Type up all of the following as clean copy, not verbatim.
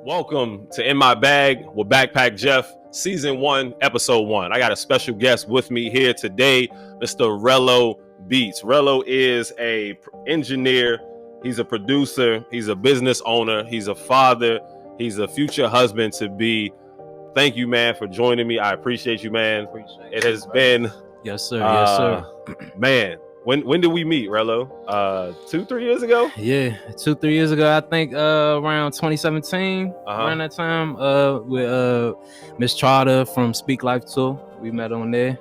Welcome to In My Bag with Backpack Jeff, Season 1, Episode 1. I got a special guest with me here today, Mr. Rello Beats. Rello is an engineer, he's a producer, he's a business owner, he's a father, he's a future husband to be. Thank you, man, for joining me. I appreciate you, man. It has been... Yes, sir. Yes, sir. Man, when did we meet, Rello? 2-3 years ago? Yeah, 2-3 years ago, I think around 2017, around that time, with Miss Trotter from Speak Life Tour. We met on there,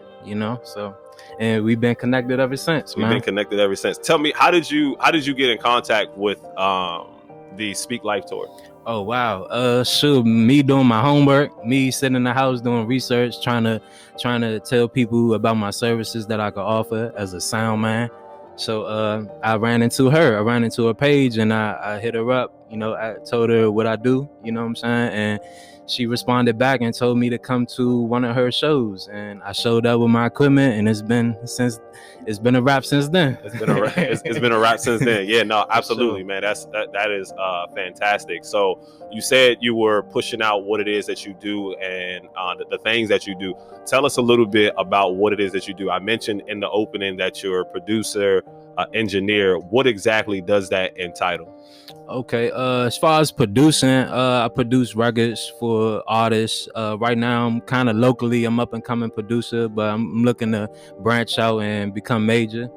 so, and we've been connected ever since, man. We've been connected ever since. Tell me, how did you get in contact with the Speak Life Tour? Oh, wow. Shoot, me doing my homework, me sitting in the house doing research, trying to tell people about my services that I could offer as a sound man. So I ran into her page, and I hit her up. I told her what I do, you know what I'm saying? And she responded back and told me to come to one of her shows, and I showed up with my equipment, and it's been a wrap since then. It's been a wrap since then. Yeah, no, absolutely, man. That is fantastic. So you said you were pushing out what it is that you do and the things that you do. Tell us a little bit about what it is that you do. I mentioned in the opening that you're a producer, engineer. What exactly does that entitle? Okay, as far as producing, I produce records for artists. Right now, I'm kind of locally, I'm up and coming producer, but I'm looking to branch out and become major,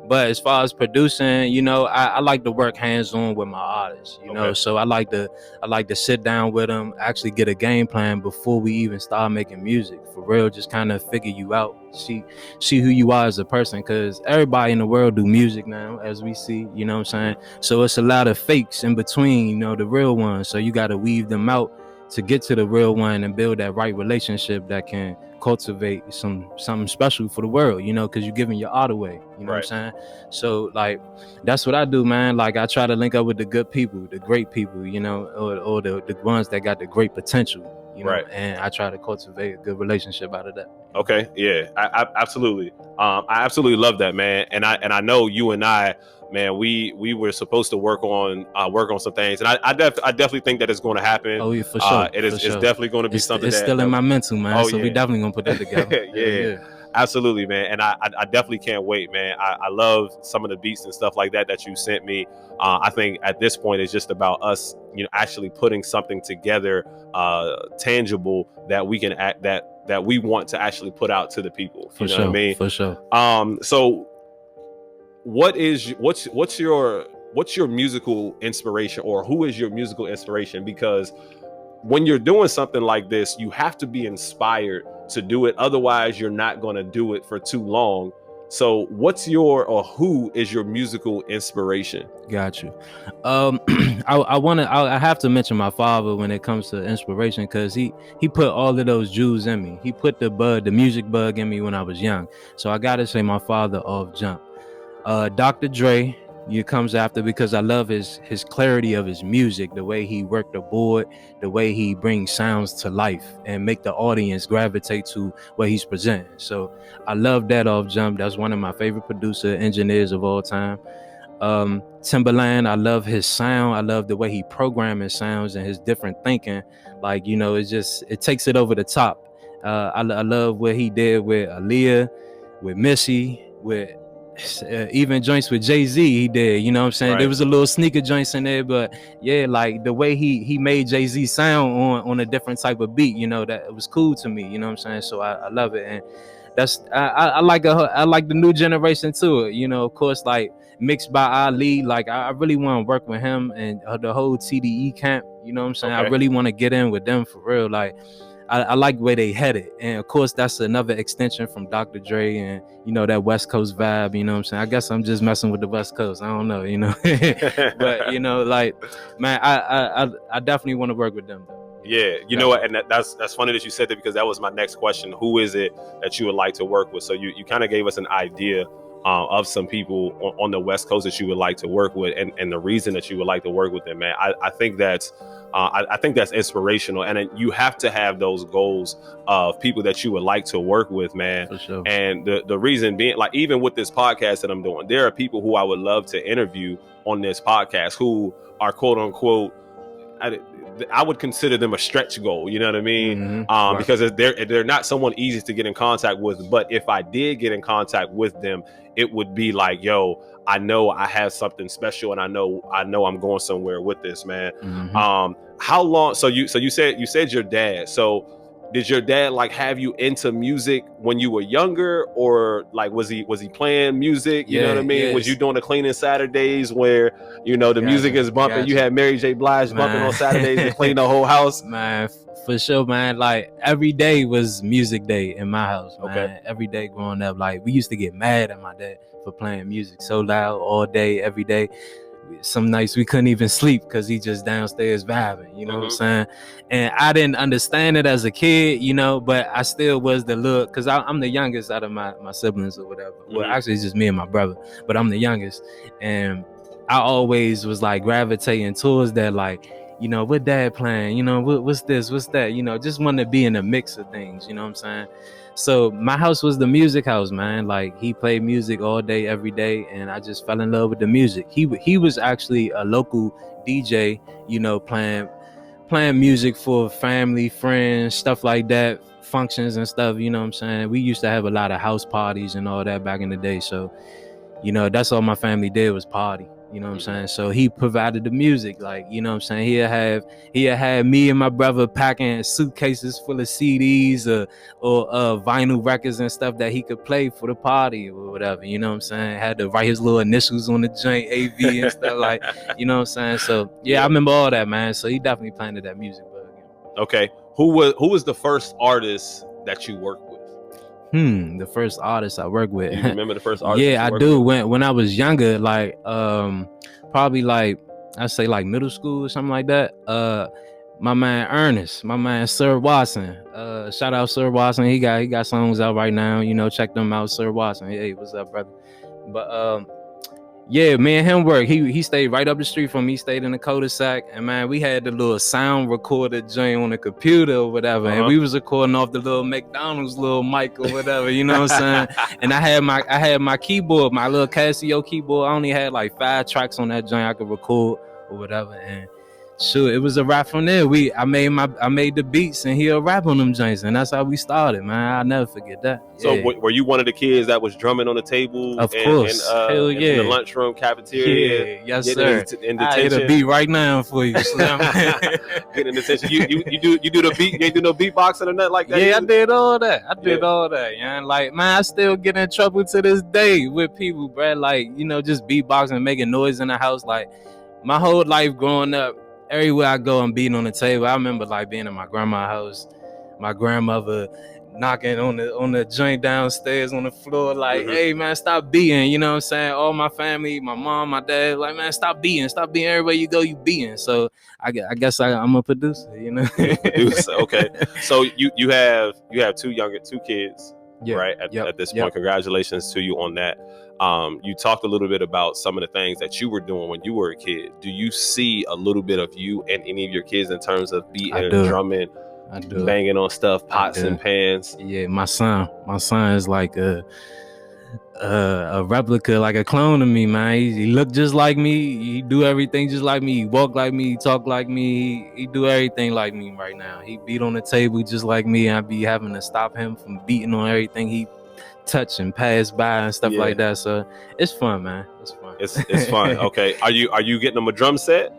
But as far as producing, I like to work hands-on with my artists, So I like to sit down with them, actually get a game plan before we even start making music. For real, just kind of figure you out, see who you are as a person, because everybody in the world do music now, as we see, you know what I'm saying? So it's a lot of fakes in between, the real ones. So you got to weave them out to get to the real one and build that right relationship that can cultivate something special for the world, because you're giving your art away, what I'm saying? So like, that's what I do, man. Like, I try to link up with the good people, the great people, or the ones that got the great potential, and I try to cultivate a good relationship out of that. Okay, yeah, I absolutely. I absolutely love that, man. And I know you and I, man, we were supposed to work on some things, and I definitely think that it's going to happen. Oh yeah, for sure. It's definitely going to be something. It's still in my mental, man. So we definitely gonna put that together. yeah. Absolutely, man. And I definitely can't wait, man. I love some of the beats and stuff like that you sent me. I think at this point it's just about us, actually putting something together, tangible, that we can act that we want to actually put out to the people. You know what I mean? For sure. So what's your musical inspiration, or who is your musical inspiration? Because when you're doing something like this, you have to be inspired to do it. Otherwise, you're not going to do it for too long. So who is your musical inspiration? Got you. I have to mention my father when it comes to inspiration, because he put all of those jewels in me. He put the music bug in me when I was young. So I got to say my father off jump. Dr. Dre comes after, because I love his clarity of his music, the way he worked the board, the way he brings sounds to life and make the audience gravitate to what he's presenting. So I love that off jump. That's one of my favorite producer engineers of all time. Timbaland, I love his sound. I love the way he programmed his sounds and his different thinking. Like, it takes it over the top. I love what he did with Aaliyah, with Missy, with even joints with Jay-Z he did, you know what I'm saying? Right. There was a little sneaker joints in there, but yeah, like the way he made Jay-Z sound on a different type of beat, that it was cool to me, you know what I'm saying? So I love it, and that's I like the new generation too, of course, like mixed by Ali. Like I really want to work with him and the whole TDE camp, you know what I'm saying? Okay. I really want to get in with them for real. Like I like where they headed, and of course that's another extension from Dr. Dre and that West Coast vibe, you know what I'm saying? I guess I'm just messing with the West Coast, I don't know, but like, man, I definitely want to work with them though. Yeah, you know what, and that's funny that you said that, because that was my next question. Who is it that you would like to work with? So you kind of gave us an idea of some people on the West Coast that you would like to work with, and the reason that you would like to work with them, man. I think that's inspirational, and you have to have those goals of people that you would like to work with, man. For sure. And the reason being, like, even with this podcast that I'm doing, there are people who I would love to interview on this podcast who are quote unquote I would consider them a stretch goal. You know what I mean? Right. Because they're not someone easy to get in contact with. But if I did get in contact with them, it would be like, yo, I know I have something special, and I know I'm going somewhere with this, man. How long? So you said your dad. So did your dad like have you into music when you were younger, or like was he playing music? You know what I mean? Yes. Was you doing the cleaning Saturdays where the music is bumping? You had Mary J. Blige bumping on Saturdays to clean the whole house. Man, for sure, man. Like every day was music day in my house. Man. Okay. Every day growing up, like we used to get mad at my dad for playing music so loud all day, every day. Some nights we couldn't even sleep because he just downstairs vibing, you know what I'm saying? And I didn't understand it as a kid, but I still was the look, because I'm the youngest out of my siblings or whatever. Well, actually it's just me and my brother, but I'm the youngest. And I always was like gravitating towards that, like, what dad playing, what's this, what's that, just wanted to be in the mix of things, you know what I'm saying? So my house was the music house, man. Like he played music all day, every day, and I just fell in love with the music. He was actually a local DJ, playing music for family, friends, stuff like that, functions and stuff, you know what I'm saying? We used to have a lot of house parties and all that back in the day. So, that's all my family did was party. You know what I'm saying? So he provided the music, like, you know what I'm saying? He'll have me and my brother packing suitcases full of CDs or vinyl records and stuff that he could play for the party or whatever, you know what I'm saying? Had to write his little initials on the joint, AV and stuff, like, you know what I'm saying? So yeah, I remember all that, man. So he definitely planted that music bug. Okay. Who was the first artist that you worked with? The first artist I worked with. Do you remember the first artist? Yeah, I do. When I was younger, like probably like I say like middle school or something like that. My man Ernest, my man Sir Watson. Shout out Sir Watson. He got songs out right now. Check them out, Sir Watson. Hey, what's up, brother? But yeah, me and him work. He stayed right up the street from me. He stayed in the cul-de-sac, and man, we had the little sound recorder joint on the computer or whatever, and we was recording off the little McDonald's little mic or whatever. You know what I'm saying? And I had my keyboard, my little Casio keyboard. I only had like 5 tracks on that joint I could record or whatever, and shoot, it was a rap from there. I made the beats and he'll rap on them joints, and that's how we started, man. I'll never forget that. So were you one of the kids that was drumming on the table? Of course. Hell yeah. In the lunchroom, cafeteria? Yeah, yes sir. In detention. I hit a beat right now for you, Slim. Getting in detention. You do the beat. You ain't do no beatboxing or nothing like that? Yeah, I did all that. All that, yeah. Like, man, I still get in trouble to this day with people, bro. Like, just beatboxing, making noise in the house. Like, my whole life growing up, everywhere I go, I'm beating on the table. I remember like being in my grandma's house, my grandmother knocking on the joint downstairs on the floor, like, hey man, stop beating, you know what I'm saying? All my family, my mom, my dad, like, man, stop beating everywhere you go, you beating. So I guess I'm a producer, Producer, okay. So you have two kids, right? At this point, congratulations to you on that. You talked a little bit about some of the things that you were doing when you were a kid. Do you see a little bit of you and any of your kids in terms of beating and drumming, banging on stuff, pots and pans? Yeah, my son is like a replica, like a clone of me, man. He look just like me. He do everything just like me. He walk like me. He talk like me. He do everything like me right now. He beat on the table just like me. I be having to stop him from beating on everything he touch and pass by and stuff like that. So it's fun, man. It's fun. It's fun. Okay. Are you getting him a drum set?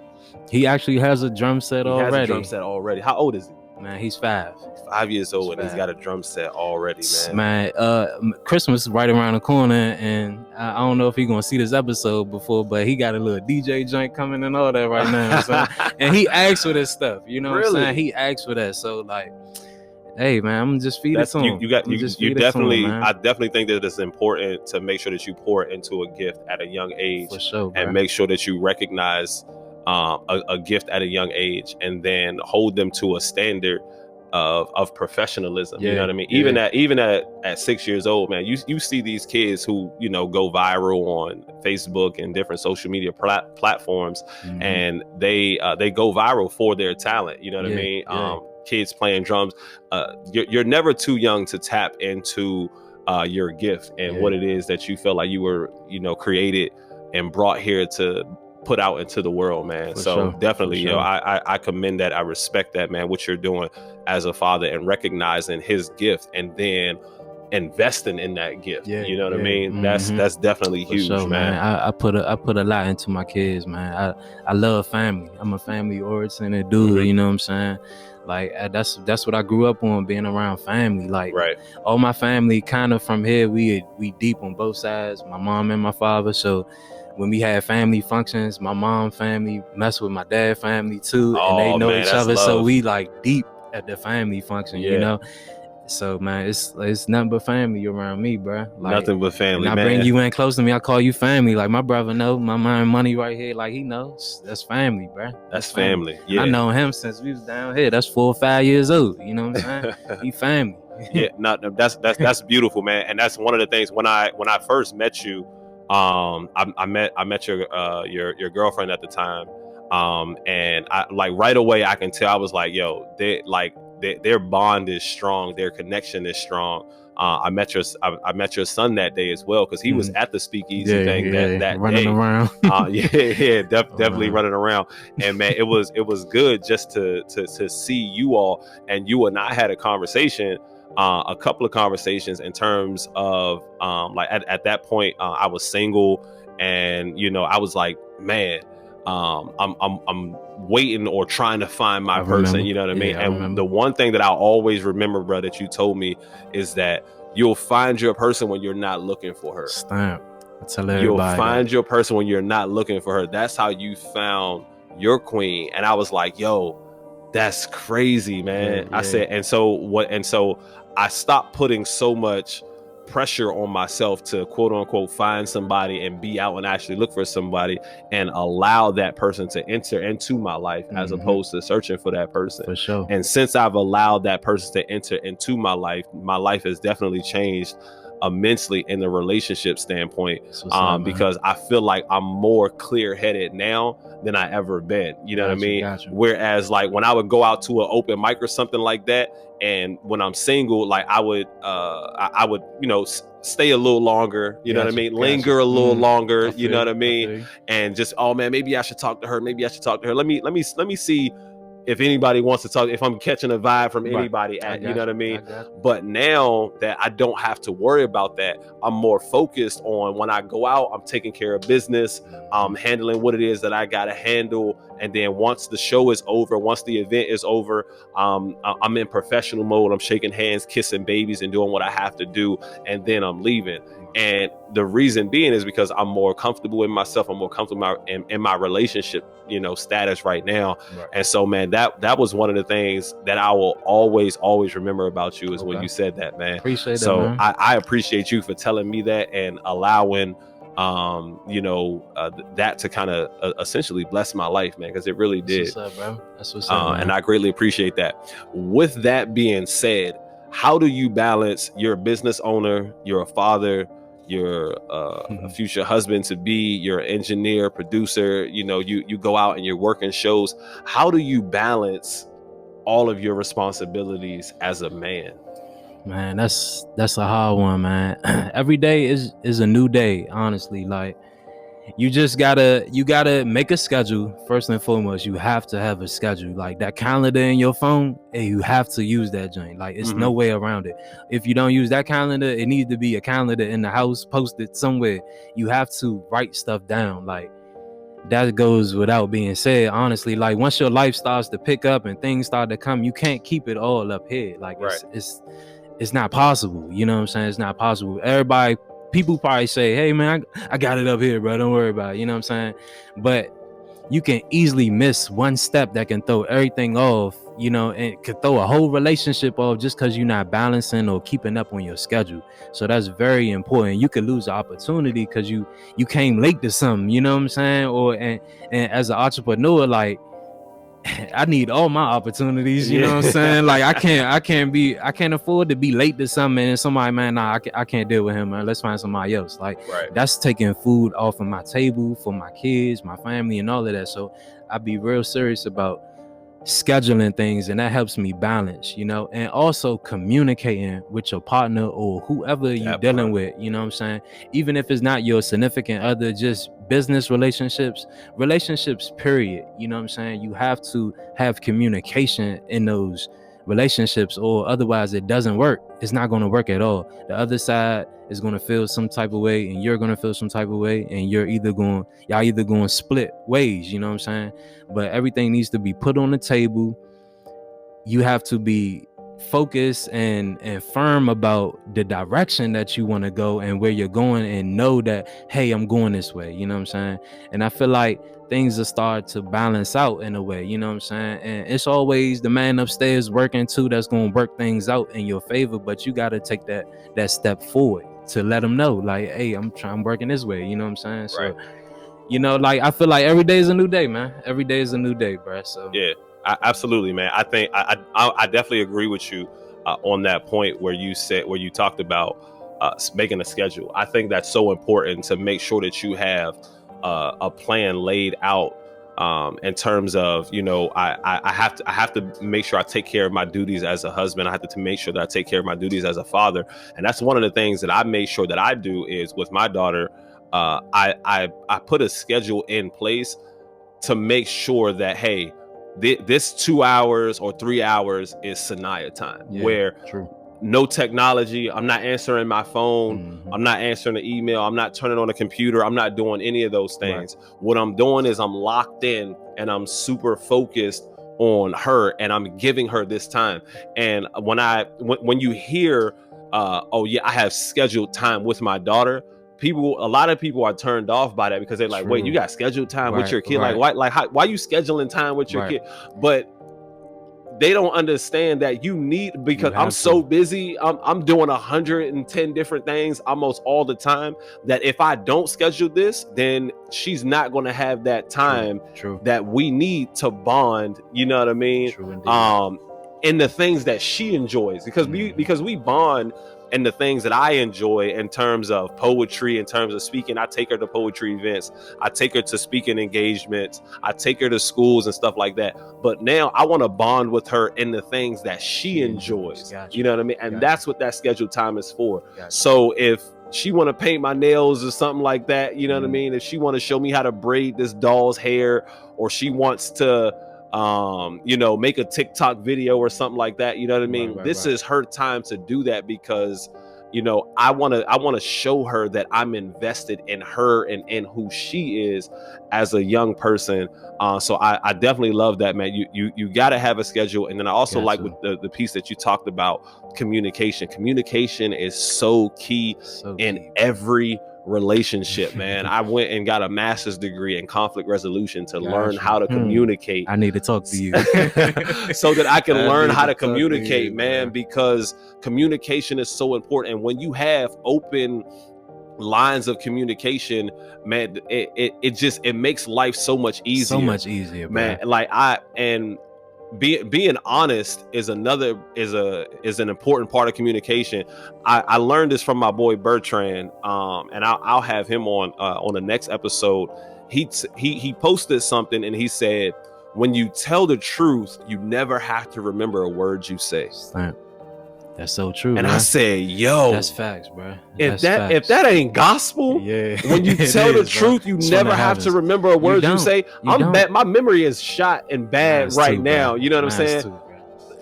He actually has a drum set already. How old is he? Man, he's 5. 5 years old, and he's got a drum set already, man. Christmas is right around the corner, and I don't know if he's gonna see this episode before, but he got a little DJ joint coming and all that right now. So, and he asked for this stuff, you know what I'm saying? He asked for that. So like, hey man, I'm just feed it to him. I definitely think that it's important to make sure that you pour into a gift at a young age, for sure, bro. And make sure that you recognize a gift at a young age, and then hold them to a standard of professionalism. You know what I mean? Even at 6 years old, man, you see these kids who go viral on Facebook and different social media platforms, and they go viral for their talent. You know what I mean? Kids playing drums. You're never too young to tap into your gift and what it is that you feel like you were created and brought here to put out into the world, man. For So sure. definitely, For you know, sure. I commend that. I respect that, man, what you're doing as a father and recognizing his gift and then investing in that gift. Yeah, You know what I yeah. mean? That's definitely For huge, sure, man. I put a lot into my kids, man. I love family. I'm a family oriented dude. You know what I'm saying? Like that's what I grew up on, being around family. Like Right. all my family kind of from here. We deep on both sides, my mom and my father. So when we had family functions, my mom family mess with my dad family too, and they know each other. Love. So we like deep at the family function, you know. So man, it's nothing but family around me, bro. Like, nothing but family, and I man. bring you in close to me. I call you family. Like my brother know, my mind money right here. Like he knows that's family, bro. That's family. Yeah, I know him since we was down here. That's 4 or 5 years old. You know what I'm saying? He family. Yeah, no, that's beautiful, man. And that's one of the things when I first met you, I met your girlfriend at the time, and I like right away I can tell. I was like, yo, their bond is strong, their connection is strong. I met your son that day as well, because he was at the speakeasy thing that running day. around. Definitely running around. And man, it was good just to see you all, and you and I had a conversation. A couple of conversations in terms of like at that point I was single, and you know I was like, man, I'm waiting or trying to find my person, you know what I mean? And the one thing that I'll always remember, bro, that you told me is that you'll find your person when you're not looking for her. Stamp. I tell everybody you'll find your person when you're not looking for her. That's how you found your queen. And I was like, yo, that's crazy, man. I said, and so I stopped putting so much pressure on myself to quote unquote find somebody and be out and actually look for somebody and allow that person to enter into my life as opposed to searching for that person. For sure. And since I've allowed that person to enter into my life has definitely changed immensely in the relationship standpoint, because I feel like I'm more clear-headed now than I ever been. You know what I mean? Whereas like when I would go out to an open mic or something like that, and when I'm single, like I would you know stay a little longer, you know what I mean, linger a little longer, you know what I mean, and just, oh man, maybe I should talk to her, let me see if anybody wants to talk, if I'm catching a vibe from anybody, you know what I mean? But now that I don't have to worry about that, I'm more focused on when I go out, I'm taking care of business, I'm handling what it is that I got to handle. And then once the show is over, once the event is over, I'm in professional mode. I'm shaking hands, kissing babies, and doing what I have to do. And then I'm leaving. And the reason being is because I'm more comfortable in myself. I'm more comfortable in my relationship, you know, status right now. And so, man, that was one of the things that I will always remember about you is when you said that, man. Appreciate so that, man. I appreciate you for telling me that and allowing you know, that to kind of essentially bless my life, man, because it really did. That's what's up, bro. That's what's up, man. And I greatly appreciate that. With that being said, how do you balance, you're a business owner, you're a father, you're a future husband to be, you're an engineer, producer, you know, you go out and you're working shows. How do you balance all of your responsibilities as a man? Man, that's a hard one, man. Every day is a new day, honestly. Like you gotta make a schedule. First and foremost, you have to have a schedule. Like that calendar in your phone, hey, you have to use that joint. Like it's no way around it. If you don't use that calendar, it needs to be a calendar in the house posted somewhere. You have to write stuff down. Like that goes without being said, honestly. Like once your life starts to pick up and things start to come, you can't keep it all up here. Like it's not possible. You know what I'm saying? It's not possible. People probably say, hey man, I got it up here, bro. Don't worry about it. You know what I'm saying? But you can easily miss one step that can throw everything off, you know, and could throw a whole relationship off just because you're not balancing or keeping up on your schedule. So that's very important. You could lose the opportunity because you came late to something, you know what I'm saying? And as an entrepreneur, like, I need all my opportunities, you know what I'm saying? Like I can't afford to be late to something and somebody, man, nah, I can't deal with him, man. Let's find somebody else. Like that's taking food off of my table for my kids, my family, and all of that. So I be real serious about scheduling things, and that helps me balance, you know, and also communicating with your partner or whoever you're dealing with, you know what I'm saying? Even if it's not your significant other, just business relationships, period. You know what I'm saying? You have to have communication in those relationships, or otherwise it doesn't work. It's not going to work at all. The other side is going to feel some type of way, and you're going to feel some type of way, and y'all either going to split ways, you know what I'm saying? But everything needs to be put on the table. You have to be focused and firm about the direction that you want to go and where you're going, and know that, hey, I'm going this way, you know what I'm saying? And I feel like things will start to balance out in a way, you know what I'm saying? And it's always the man upstairs working too that's going to work things out in your favor, but you got to take that step forward to let them know, like, hey, I'm working this way, you know what I'm saying? So right. you know, like, I feel like every day is a new day, man. Every day is a new day, bro. So yeah, absolutely, man. I think I definitely agree with you on that point where you talked about making a schedule. I think that's so important, to make sure that you have a plan laid out in terms of, you know, I have to make sure I take care of my duties as a husband. I have to make sure that I take care of my duties as a father. And that's one of the things that I made sure that I do is with my daughter. I put a schedule in place to make sure that, hey, this 2 hours or 3 hours is Sanaya time, where no technology. I'm not answering my phone. Mm-hmm. I'm not answering the email. I'm not turning on the computer. I'm not doing any of those things. Right. What I'm doing is I'm locked in and I'm super focused on her, and I'm giving her this time. And when you hear, oh yeah, I have scheduled time with my daughter, a lot of people are turned off by that, because they're like, wait, you got scheduled time with your kid? Right. Why you scheduling time with your kid? But they don't understand that because I'm so busy. I'm doing 110 different things almost all the time, that if I don't schedule this, then she's not going to have that time that we need to bond. You know what I mean? In the things that she enjoys, because we bond and the things that I enjoy in terms of poetry, in terms of speaking. I take her to poetry events. I take her to speaking engagements. I take her to schools and stuff like that. But now I want to bond with her in the things that she enjoys. Gotcha. You know what I mean? And that's what that scheduled time is for. Gotcha. So if she want to paint my nails or something like that, you know what I mean? If she want to show me how to braid this doll's hair, or she wants to you know, make a TikTok video or something like that, you know what I mean? This is her time to do that, because, you know, I want to show her that I'm invested in her and in who she is as a young person. So I definitely love that, man. You got to have a schedule. And then I also like with the piece that you talked about, communication. Communication is so key in every relationship, man. I went and got a master's degree in conflict resolution to learn how to communicate. I need to talk to you so that I can learn how to communicate, man, because communication is so important. And when you have open lines of communication, man, it makes life so much easier. So much easier, man. Like being honest is an important part of communication. I learned this from my boy Bertrand, and I'll have him on the next episode. He posted something and he said, when you tell the truth, you never have to remember a word you say. That's so true. And man, I said, yo, that's facts, bro. If that ain't gospel, when you tell the truth, you never have to remember a word you say. I'm bad. My memory is shot and bad right now. You know what I'm saying?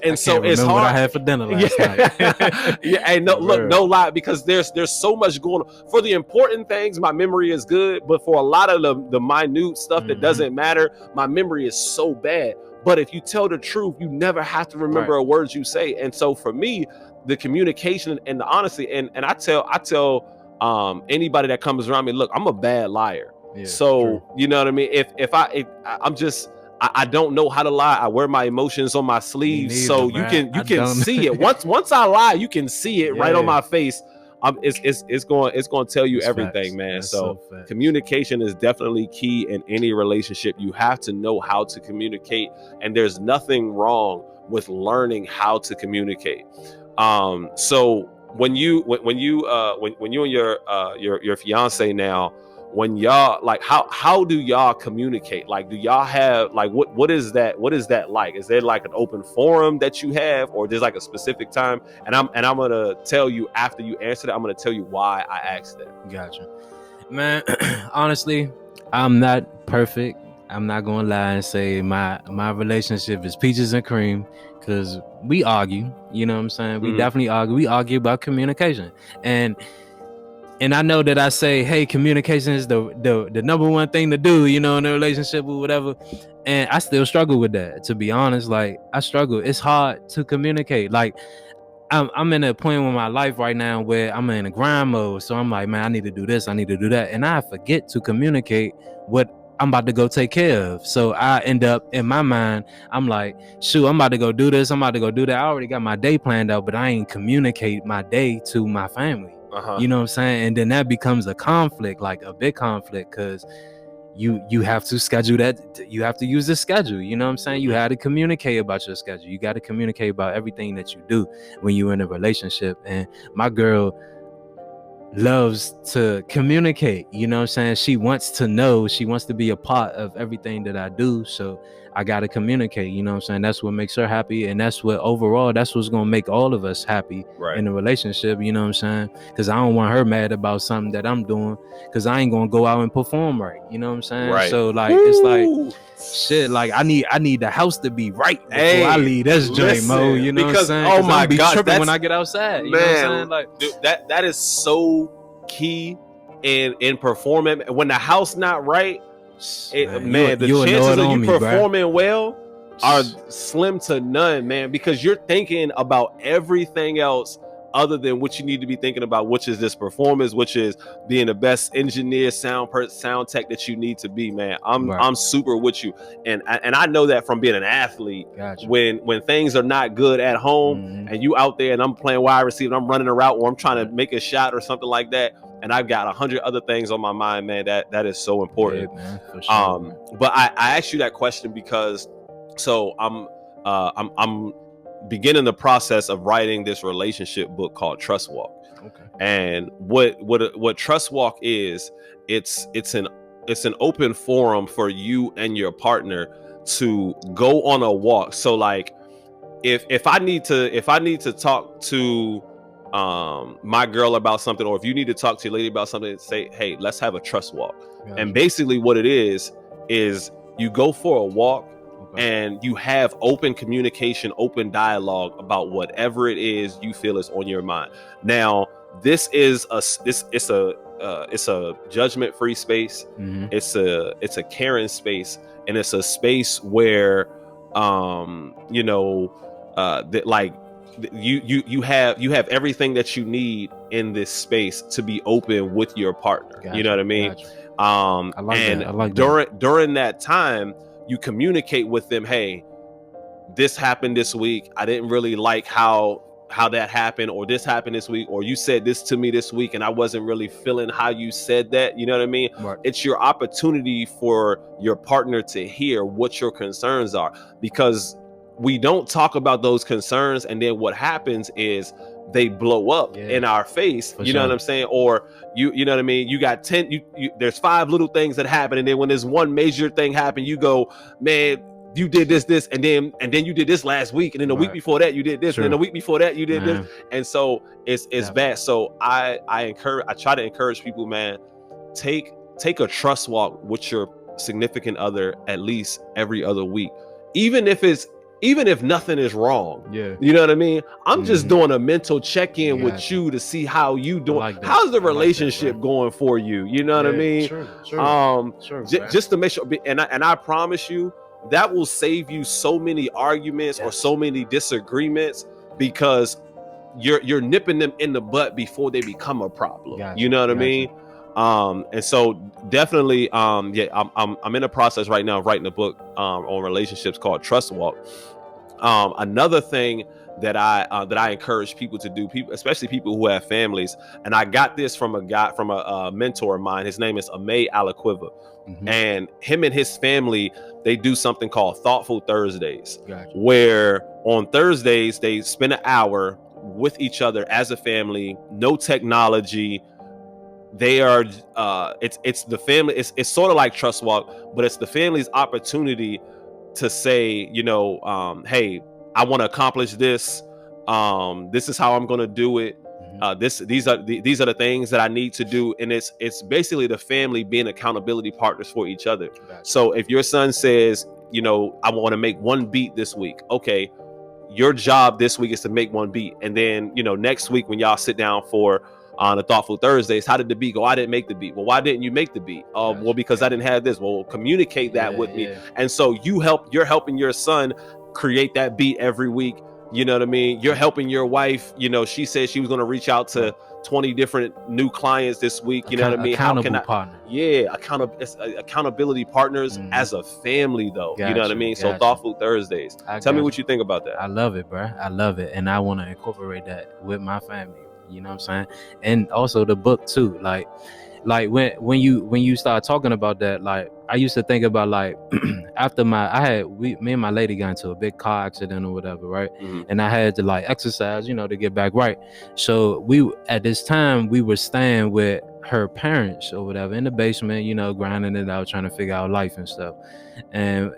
And so it's hard. What I had for dinner last night. Hey, no lie, because there's so much going on. For the important things, my memory is good, but for a lot of the minute stuff that doesn't matter, my memory is so bad. But if you tell the truth, you never have to remember a word you say. And so for me, the communication and the honesty, and I tell anybody that comes around me, look, I'm a bad liar. So you know what I mean? If I don't know how to lie. I wear my emotions on my sleeves, so you can see it. Once I lie, you can see it right on my face. It's going to tell you everything, man. So communication is definitely key in any relationship. You have to know how to communicate, and there's nothing wrong with learning how to communicate. So when you and your fiance now, when y'all like how do y'all communicate? Like, do y'all have like what is that like? Is there like an open forum that you have, or there's like a specific time? And I'm gonna tell you after you answer that, I'm gonna tell you why I asked that. Gotcha. Man, honestly, I'm not perfect. I'm not gonna lie and say my relationship is peaches and cream, because we argue, you know what I'm saying? We definitely argue. We argue about communication. And I know that I say, hey, communication is the number one thing to do, you know, in a relationship or whatever. And I still struggle with that, to be honest. Like, I struggle. It's hard to communicate. Like, I'm in a point in my life right now where I'm in a grind mode. So I'm like, man, I need to do this, I need to do that. And I forget to communicate what I'm about to go take care of. So I end up in my mind, I'm like, shoot, I'm about to go do this, I'm about to go do that. I already got my day planned out, but I ain't communicate my day to my family. You know what I'm saying? And then that becomes a conflict, like a big conflict, because you have to schedule that. You have to use the schedule. You know what I'm saying? You have to communicate about your schedule. You got to communicate about everything that you do when you're in a relationship. And my girl loves to communicate. You know what I'm saying? She wants to know. She wants to be a part of everything that I do. So I got to communicate. You know what I'm saying? That's what makes her happy. And that's what overall, that's what's going to make all of us happy in a relationship. You know what I'm saying? Because I don't want her mad about something that I'm doing, because I ain't going to go out and perform right. You know what I'm saying? Right. So like, it's like, shit, like I need the house to be right before I leave this joint, Mo. You know what I'm saying? Oh my God, tripping when I get outside. You man, know what I'm saying? Like, dude, that is so key in performing. When the house not right, the chances of you performing well are slim to none, man, because you're thinking about everything else other than what you need to be thinking about, which is this performance, which is being the best engineer, sound tech that you need to be, man. I'm super with you, and I know that from being an athlete. Gotcha. When things are not good at home, and you out there and I'm playing wide receiver, and I'm running a route, or I'm trying to make a shot or something like that, and I've got 100 other things on my mind, man, that is so important. Yeah, man, for sure. But I asked you that question because I'm beginning the process of writing this relationship book called Trust Walk. Okay. And what Trust Walk is, it's an open forum for you and your partner to go on a walk. So like if I need to talk to my girl about something, or if you need to talk to your lady about something, say, hey, let's have a trust walk. Gotcha. And basically what it is you go for a walk, and you have open communication, open dialogue about whatever it is you feel is on your mind. Now, this is it's a judgment-free space. It's a caring space, and it's a space where you have everything that you need in this space to be open with your partner. Gotcha. You know what I mean? Gotcha. I like that. During that time, you communicate with them, hey, this happened this week. I didn't really like how that happened, or this happened this week, or you said this to me this week and I wasn't really feeling how you said that. You know what I mean? Right. It's your opportunity for your partner to hear what your concerns are, because we don't talk about those concerns, and then what happens is they blow up in our face. You know what I'm saying? Or you know what I mean? You got 10, there's 5 little things that happen, and then when there's one major thing happen, you go, man, you did this, and then you did this last week, and then the week before that you did this, and then the week before that you did this, and so it's bad. So I try to encourage people, man, take a trust walk with your significant other at least every other week, even if nothing is wrong. You know what I mean? I'm just doing a mental check-in with you to see how you doing. Like how's the relationship going for you? You know what I mean? Just to make sure, and I promise you that will save you so many arguments or so many disagreements, because you're nipping them in the butt before they become a problem. You know what I mean? And so definitely, I'm in the process right now of writing a book on relationships called Trust Walk. Another thing that I encourage people to do, especially people who have families, and I got this from a mentor of mine. His name is Ame Alaquiva, and him and his family, they do something called Thoughtful Thursdays, where on Thursdays they spend an hour with each other as a family, no technology, they are it's the family, it's sort of like Trust Walk, but it's the family's opportunity to say, hey, I want to accomplish this. This is how I'm going to do it. These are the things that I need to do, and it's basically the family being accountability partners for each other. Gotcha. So if your son says, I want to make one beat this week, okay, your job this week is to make one beat, and then next week when y'all sit down for on the Thoughtful Thursdays, how did the beat go? I didn't make the beat. Well, why didn't you make the beat? Gotcha. Well, because I didn't have this. Well, communicate that with me. Yeah. And so you're helping your son create that beat every week. You know what I mean? You're helping your wife. She said she was going to reach out to 20 different new clients this week. You know what I mean? Accountable partner. Yeah, accountability partners as a family, though. Gotcha, you know what I mean? gotcha. So Thoughtful Thursdays. Tell me what you think about that. I love it, bro. I love it, and I want to incorporate that with my family. You know what I'm saying? And also the book too. Like when you start talking about that, like I used to think about like after me and my lady got into a big car accident or whatever, right? And I had to like exercise, to get back right. So at this time we were staying with her parents or whatever in the basement, grinding it out, trying to figure out life and stuff. And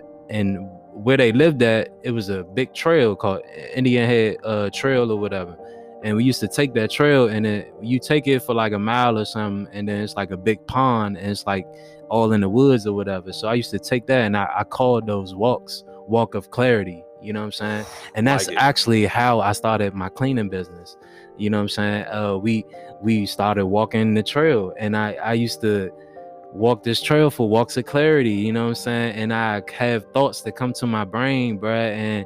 where they lived at, it was a big trail called Indian Head Trail or whatever. And we used to take that trail, and then you take it for like a mile or something, and then it's like a big pond, and it's like all in the woods or whatever. So I used to take that, and I called those walks Walk of Clarity. You know what I'm saying? And that's actually how I started my cleaning business. You know what I'm saying? We started walking the trail, and I used to walk this trail for Walks of Clarity. You know what I'm saying? And I have thoughts that come to my brain, bruh, and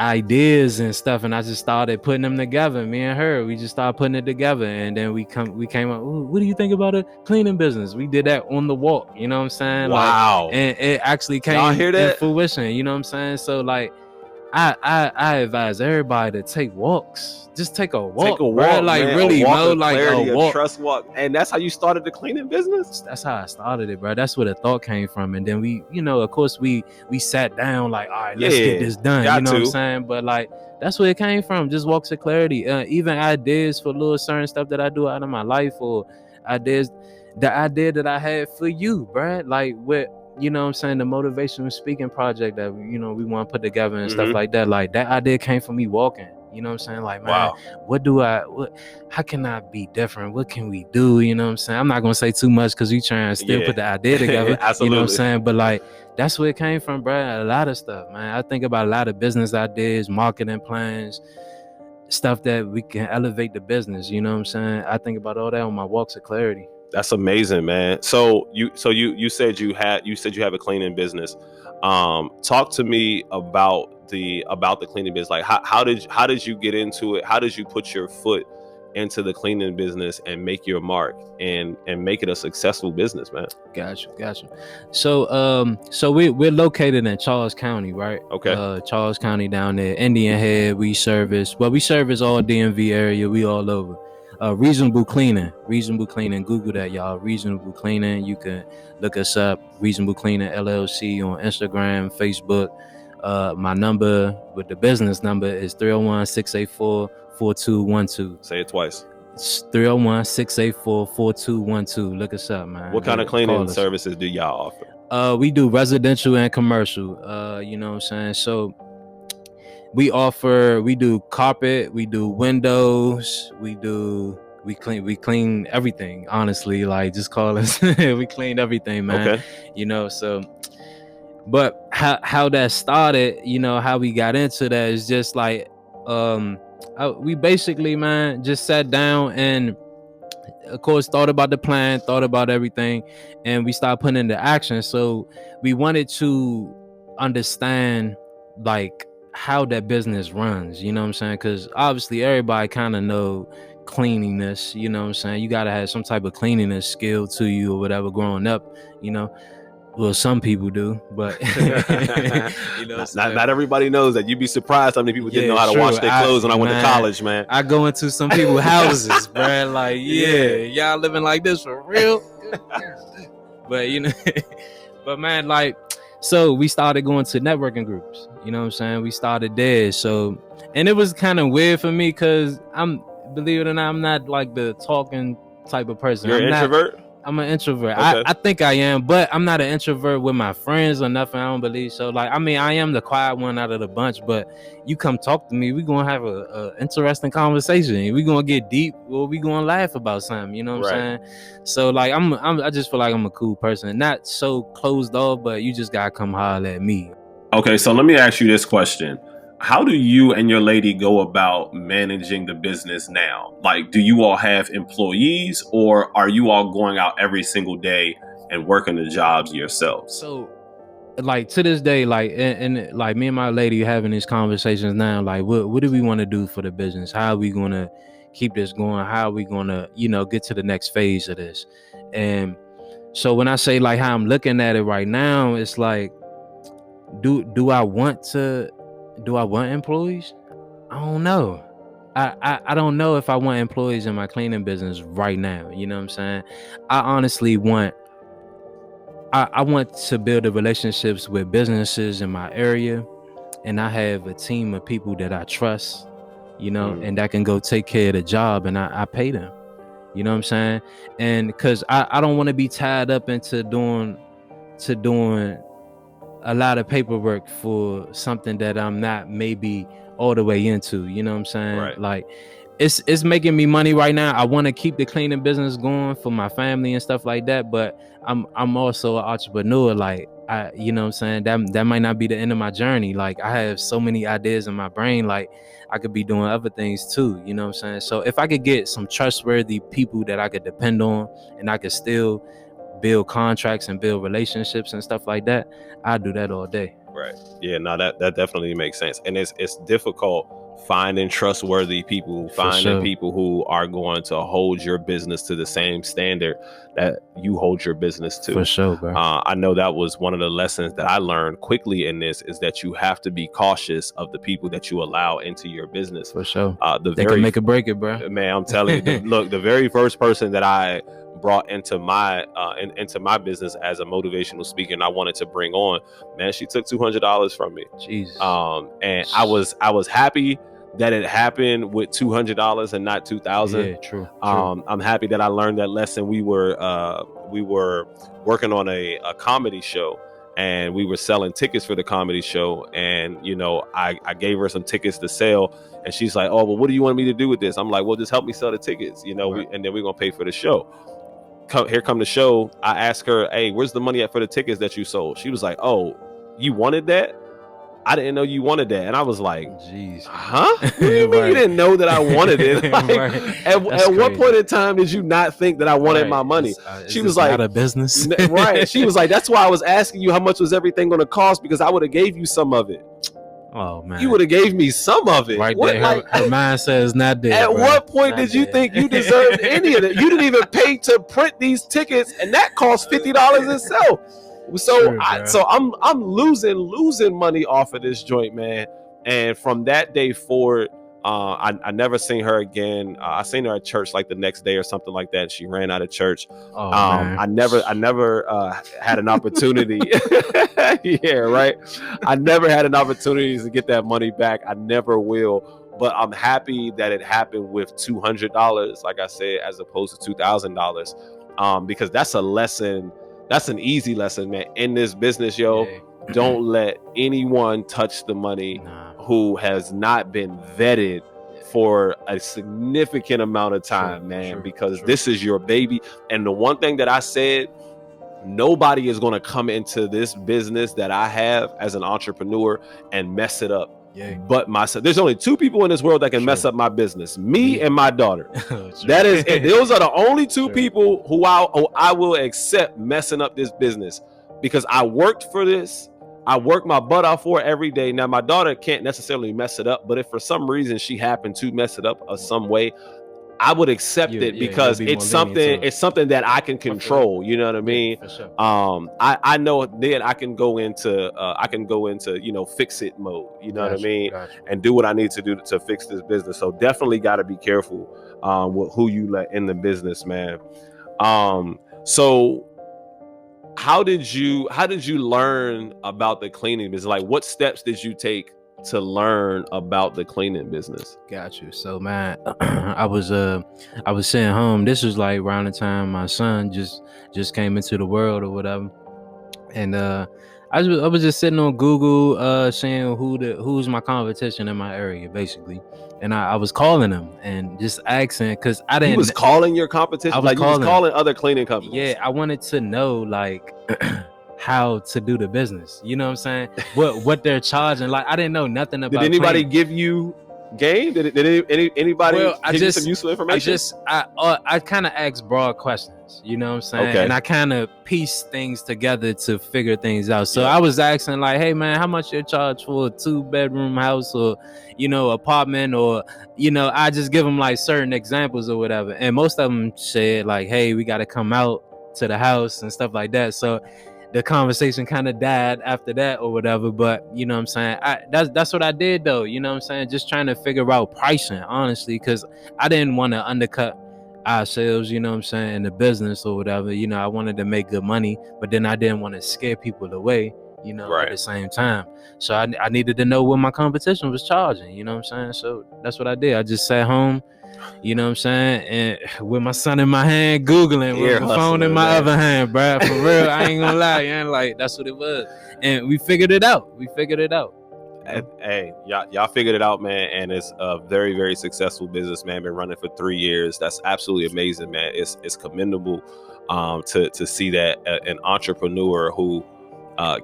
ideas and stuff, and I just started putting them together. Me and her, we just started putting it together, and then we came up, what do you think about a cleaning business? We did that on the walk. You know what I'm saying? Wow. And it actually came in fruition. You know what I'm saying? So like I advise everybody to take walks. Just take a walk, bro. Like man, really, like a walk. Trust walk. And that's how you started the cleaning business? That's how I started it, bro. That's where the thought came from. And then we, of course we sat down like, all right, let's get this done. You know what I'm saying? But like, that's where it came from. Just Walks of Clarity. Even ideas for little certain stuff that I do out of my life, or ideas, the idea that I had for you, bro. Like with, you know what I'm saying, the motivational speaking project that, we want to put together and stuff like that. Like that idea came from me walking. You know what I'm saying? Like, man, how can I be different? What can we do? You know what I'm saying? I'm not going to say too much because we trying to still put the idea together. Absolutely. You know what I'm saying? But like, that's where it came from, bro. A lot of stuff, man. I think about a lot of business ideas, marketing plans, stuff that we can elevate the business. You know what I'm saying? I think about all that on my Walks of Clarity. That's amazing, man. So you said you have a cleaning business. Talk to me about the cleaning business. Like how did you get into it? How did you put your foot into the cleaning business and make your mark and make it a successful business, man? Gotcha. So we're located in Charles County, right? Okay. Charles County down there, Indian Head. We service all DMV area. We all over. Reasonable Cleaning. Google that, y'all. Reasonable Cleaning. You can look us up. Reasonable Cleaning LLC on Instagram, Facebook. My number with the business number is 301-684-4212. Say it twice. It's 301-684-4212. Look us up, man. What kind of cleaning services do y'all offer? We do residential and commercial. You know what I'm saying? So we do carpet, we do windows, we clean everything, honestly. Like, just call us. We clean everything, man. Okay. So but how that started, how we got into that is just like we basically, man, just sat down and of course thought about the plan, thought about everything, and we started putting into action. So we wanted to understand like how that business runs, you know what I'm saying? Because obviously everybody kind of know cleanliness, you know what I'm saying? You got to have some type of cleanliness skill to you or whatever growing up, Well, some people do, but not everybody knows that. You'd be surprised how many people didn't know how to wash their clothes when I went to college, man. I go into some people's houses, bro. Like, y'all living like this for real? But, but man, like, so we started going to networking groups, you know what I'm saying? We started there. So, and it was kind of weird for me because believe it or not, I'm not like the talking type of person. You're an introvert? I'm an introvert. Okay. I think I am, but I'm not an introvert with my friends or nothing. I don't believe so. Like, I mean, I am the quiet one out of the bunch, but you come talk to me, we gonna have a interesting conversation. We gonna get deep, or we gonna laugh about something. You know what I'm saying? So like, I just feel like I'm a cool person, not so closed off, but you just gotta come holler at me. Okay, so let me ask you this question. How do you and your lady go about managing the business now? Like, do you all have employees, or are you all going out every single day and working the jobs yourselves? So, like, to this day, like, and like me and my lady having these conversations now, like, what do we want to do for the business? How are we gonna keep this going? How are we gonna, get to the next phase of this? And so when I say like how I'm looking at it right now, it's like, do I want employees? I don't know. I don't know if I want employees in my cleaning business right now. You know what I'm saying? I honestly want to build the relationships with businesses in my area, and I have a team of people that I trust, and that can go take care of the job, and I pay them. You know what I'm saying? And because I don't want to be tied up into doing a lot of paperwork for something that I'm not maybe all the way into. You know what I'm saying? Right. Like, it's making me money right now. I want to keep the cleaning business going for my family and stuff like that, but I'm also an entrepreneur. Like, you know what I'm saying? That might not be the end of my journey. Like, I have so many ideas in my brain. Like, I could be doing other things too. You know what I'm saying? So if I could get some trustworthy people that I could depend on, and I could still build contracts and build relationships and stuff like that, I do that all day. Right. Yeah, no, that definitely makes sense. And it's difficult finding trustworthy people, people who are going to hold your business to the same standard that you hold your business to. For sure, bro. I know that was one of the lessons that I learned quickly in this, is that you have to be cautious of the people that you allow into your business. For sure. They can make or break it, bro. Man, I'm telling you, look, the very first person that I brought into my business as a motivational speaker and I wanted to bring on, man, she took $200 from me. Jesus. And I was happy that it happened with $200 and not $2,000. Yeah, true. I'm happy that I learned that lesson. We were working on a comedy show, and we were selling tickets for the comedy show, and I gave her some tickets to sell, and she's like, "Oh, well, what do you want me to do with this?" I'm like, "Well, just help me sell the tickets, right. And then we're gonna pay for the show." Here come the show. I asked her, "Hey, where's the money at for the tickets that you sold?" She was like, "Oh, you wanted that? I didn't know you wanted that." And I was like, "Jeez, huh? What do you mean you didn't know that I wanted it?" Like, right. At what point in time did you not think that I wanted my money? She was like, "Not a business." Right. She was like, "That's why I was asking you how much was everything going to cost, because I would have gave you some of it." Oh man, you would have gave me some of it. Right there, her mind says not there. At what point did you think you deserved any of it? You didn't even pay to print these tickets, and that cost $50 itself. So true, I'm losing money off of this joint, man. And from that day forward, I never seen her again. I seen her at church like the next day or something like that. She ran out of church. Oh, man. I never had an opportunity. Yeah, right. I never had an opportunity to get that money back. I never will. But I'm happy that it happened with $200, like I said, as opposed to $2,000, because that's a lesson. That's an easy lesson, man. In this business, yo, don't let anyone touch the money who has not been vetted for a significant amount of time, man, because this is your baby. And the one thing that I said, nobody is going to come into this business that I have as an entrepreneur and mess it up. But myself. There's only two people in this world that can mess up my business: me and my daughter. That is it. Those are the only two people who I will accept messing up this business, because I worked for this. I work my butt off for it every day. Now, my daughter can't necessarily mess it up, but if for some reason she happened to mess it up some way, I would accept it, because it's something that I can control. You know what I mean? For sure. I know then I can go into fix it mode. You know what I mean? And do what I need to do to fix this business. So definitely got to be careful with who you let in the business, man. So how did you learn about the cleaning business? Like, what steps did you take to learn about the cleaning business? Got you. So man, I was sitting home. This was like around the time my son just came into the world or whatever, and I was just sitting on Google, seeing who's my competition in my area, basically, and I was calling them and just asking because I didn't. You was calling your competition, you was calling other cleaning companies. Yeah, I wanted to know like how to do the business. You know what I'm saying? What they're charging. Like I didn't know nothing about. Did anybody give you game? Did anybody give you some useful information? I kind of asked broad questions. You know what I'm saying? Okay. And I kind of piece things together to figure things out. So I was asking like, hey man, how much you charge for a 2-bedroom house or, you know, apartment, or, you know, I just give them like certain examples or whatever. And most of them said like, hey, we got to come out to the house and stuff like that. So the conversation kind of died after that or whatever. But you know what I'm saying? That's what I did though. You know what I'm saying? Just trying to figure out pricing, honestly, because I didn't want to undercut ourselves, you know what I'm saying, in the business or whatever. You know, I wanted to make good money, but then I didn't want to scare people away, you know, at the same time. So I needed to know what my competition was charging, you know what I'm saying? So that's what I did. I just sat home, you know what I'm saying, and with my son in my hand, Googling, with my phone in my other hand, bro. For real, I ain't gonna lie, man. Like, that's what it was. And we figured it out. Hey, y'all figured it out, man, and it's a very, very successful business, man. Been running for 3 years. That's absolutely amazing, man. It's commendable to see that an entrepreneur who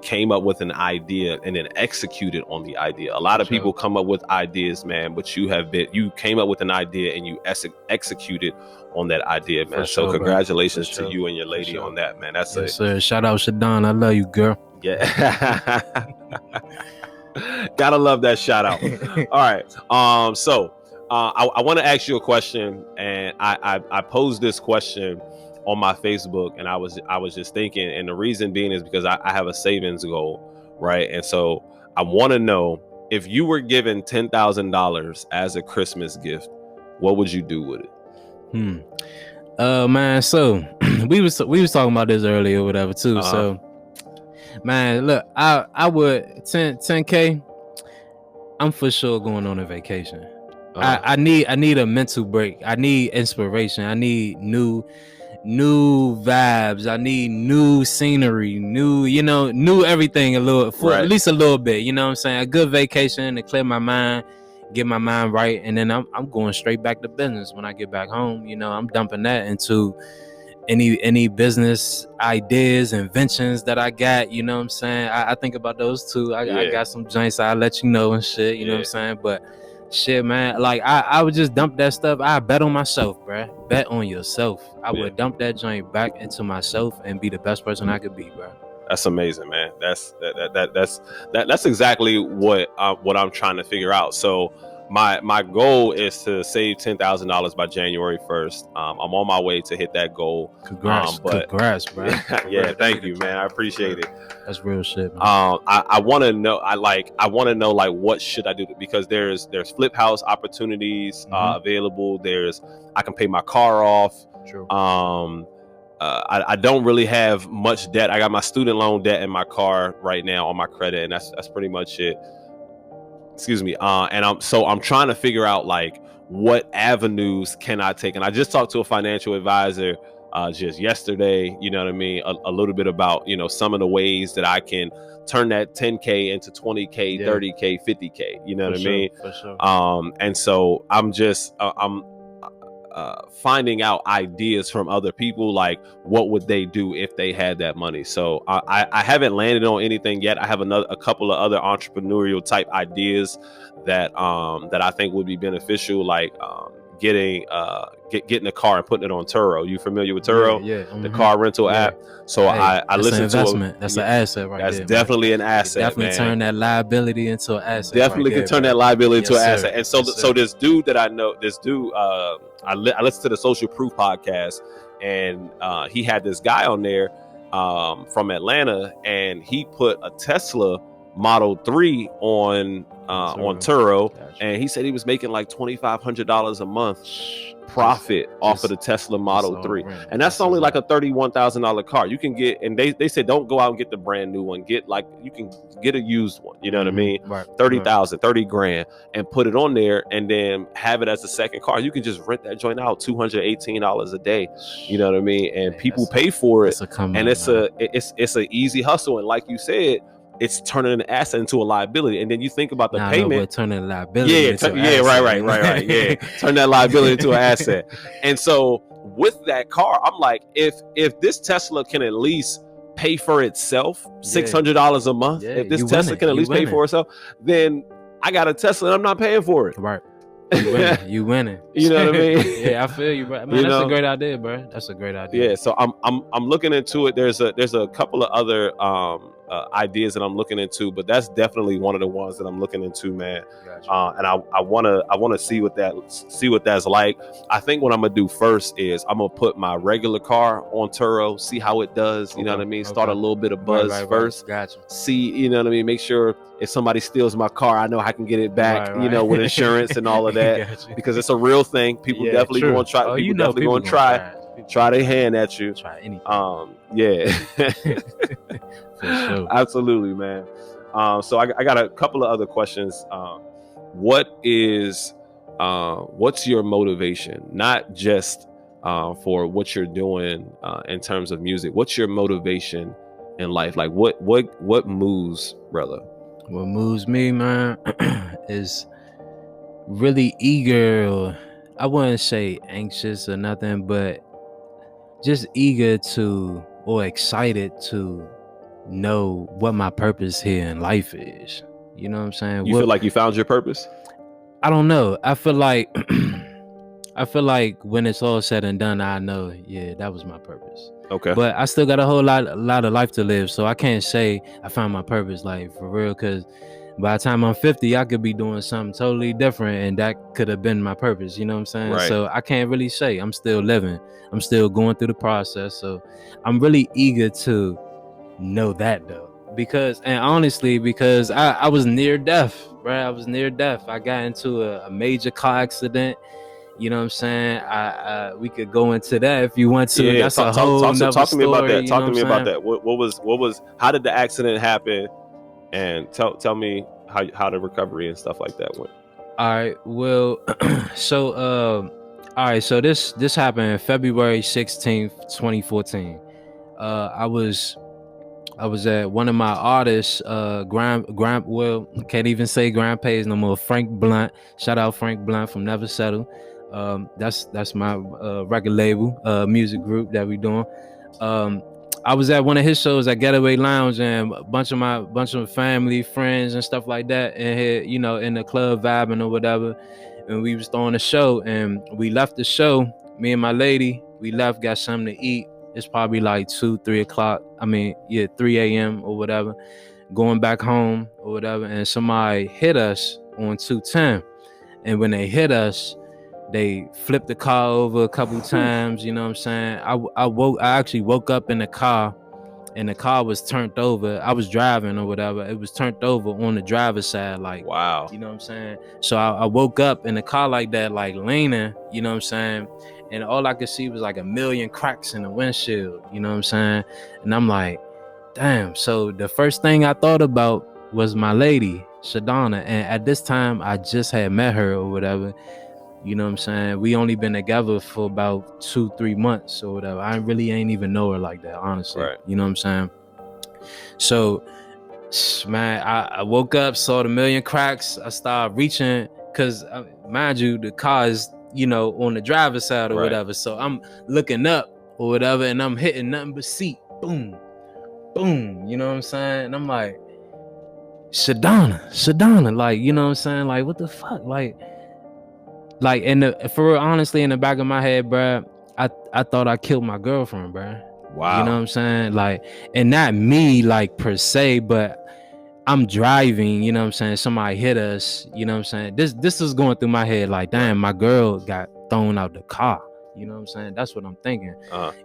came up with an idea and then executed on the idea. A lot of people come up with ideas, man, but you came up with an idea and you executed on that idea, man. So congratulations to you and your lady on that, man. That's it. Sir. Shout out Shadon. I love you, girl. Yeah. Gotta love that shout out. All right. So I want to ask you a question, and I posed this question on my Facebook, and I was just thinking, and the reason being is because I have a savings goal, right? And so I want to know, if you were given $10,000 as a Christmas gift, what would you do with it? Man, so we was talking about this earlier or whatever too. So man, look, I would 10K. I'm for sure going on a vacation. I need a mental break. I need inspiration. I need new vibes. I need new scenery, new everything at least a little bit. You know what I'm saying? A good vacation to clear my mind, get my mind right, and then I'm going straight back to business when I get back home. You know, I'm dumping that into any business ideas, inventions that I got. You know what I'm saying? I think about those too. I got some joints I'll let you know and shit. You know what I'm saying? But shit, man, like I would just dump that stuff. I bet on myself, bruh. Bet on yourself. I would dump that joint back into myself and be the best person I could be, bruh. That's amazing, man. That's exactly what I'm trying to figure out. So my goal is to save $10,000 by January 1st. I'm on my way to hit that goal. Congrats, bro. Yeah, thank you, man. I appreciate it. That's real shit, man. I want to know. I want to know, like, what should I do? Because there's flip house opportunities available. I can pay my car off. True. I don't really have much debt. I got my student loan debt in my car right now on my credit, and that's pretty much it. Excuse me. And I'm trying to figure out, like, what avenues can I take? And I just talked to a financial advisor just yesterday, you know what I mean? A little bit about, some of the ways that I can turn that 10K into 20K, 30K, 50K, you know what I mean? For sure. And so I'm just, finding out ideas from other people, like what would they do if they had that money. So I haven't landed on anything yet. I have a couple of other entrepreneurial type ideas that I think would be beneficial, like getting a car and putting it on Turo. You familiar with Turo? Yeah. The car rental app. So I listen to that's an asset right there. That's definitely an asset. Definitely turn that liability into an asset. Definitely can turn that liability into an asset. And so this dude that I know, I listened to the Social Proof podcast, and he had this guy on there from Atlanta, and he put a Tesla Model 3 on on Turo, Gotcha. and he said he was making like $2,500 a month profit off of the Tesla Model 3. And that's only like a $31,000 car. You can get, and they said don't go out and get the brand new one. Get like, you can get a used one, you know what I mean? Right. 30,000, 30 grand, and put it on there and then have it as a second car. You can just rent that joint out $218 a day, you know what I mean? And people pay for it. And it's an easy hustle. And like you said, it's turning an asset into a liability. And then you think about the payment. Turning a liability into right. Yeah. Turn that liability into an asset. And so with that car, I'm like, if this Tesla can at least pay for itself, $600 a month, if this Tesla can at least pay for itself, then I got a Tesla and I'm not paying for it. Right. You winning. You know what I mean? Yeah, I feel you, bro. Man, that's a great idea, bro. That's a great idea. Yeah, so I'm looking into it. There's a couple of other ideas that I'm looking into, but that's definitely one of the ones that I'm looking into, man. Gotcha. And I wanna see what that's like. I think what I'm gonna do first is I'm gonna put my regular car on Turo, see how it does. You know what I mean? Start a little bit of buzz first. Gotcha. See, you know what I mean? Make sure if somebody steals my car, I know I can get it back. You know, with insurance and all of that, Gotcha. Because it's a real thing. People definitely gonna try. Oh, people definitely gonna try their hand at you. Try anything. Yeah. For sure. Absolutely, man. So I got a couple of other questions. What's your motivation? Not just for what you're doing in terms of music. What's your motivation in life? Like what moves Rello? What moves me, man, is really eager, or I wouldn't say anxious or nothing, but just eager to, or excited to know what my purpose here in life is. You know what I'm saying? You feel like you found your purpose? I don't know. I feel like when it's all said and done, I know, yeah, that was my purpose. Okay. But I still got a lot of life to live, so I can't say I found my purpose, like, for real, because by the time I'm 50, I could be doing something totally different, and that could have been my purpose. You know what I'm saying? Right. So I can't really say. I'm still living. I'm still going through the process. So I'm really eager to know that, though, because I was near death, right? I was near death. I got into a major car accident. You know what I'm saying? We could go into that if you want to. Yeah, that's a whole nother talk to me about that. story, Talk to me about that. What was how did the accident happen? And tell me how the recovery and stuff like that went. All right. Well, so this happened February 16th, 2014. I was at one of my artists, can't even say Grand Pays no more. Frank Blunt. Shout out Frank Blunt from Never Settle. That's my record label, music group that we doing. I was at one of his shows at Getaway Lounge, and a bunch of family, friends, and stuff like that, and here, you know, in the club vibing or whatever. And we was throwing a show, and we left the show. Me and my lady, we left, got something to eat. It's probably like 3 o'clock. 3 a.m. or whatever. Going back home or whatever, and somebody hit us on 210. And when they hit us, they flipped the car over a couple times. You know what I'm saying? I actually woke up in the car, and the car was turned over. I was driving or whatever. It was turned over on the driver's side, like, wow. You know what I'm saying? So I woke up in the car like that, like leaning. You know what I'm saying? And all I could see was like a million cracks in the windshield. You know what I'm saying? And I'm like, damn. So the first thing I thought about was my lady, Shadonna. And at this time, I just had met her or whatever. You know what I'm saying? We only been together for about 2-3 months or whatever. I really ain't even know her like that, honestly. Right. You know what I'm saying? So, man, I woke up, saw the million cracks. I started reaching, because, mind you, the car is, you know, on the driver's side or whatever. So I'm looking up or whatever, and I'm hitting nothing but seat. Boom, boom. You know what I'm saying? And I'm like, Shadonna, like, you know what I'm saying? Like, what the fuck? Like, for real, honestly, in the back of my head, bruh, I thought I killed my girlfriend, bruh. Wow. You know what I'm saying? Like, and not me, like, per se, but I'm driving, you know what I'm saying? Somebody hit us, you know what I'm saying? This is going through my head, like, damn, my girl got thrown out the car. You know what I'm saying? That's what I'm thinking.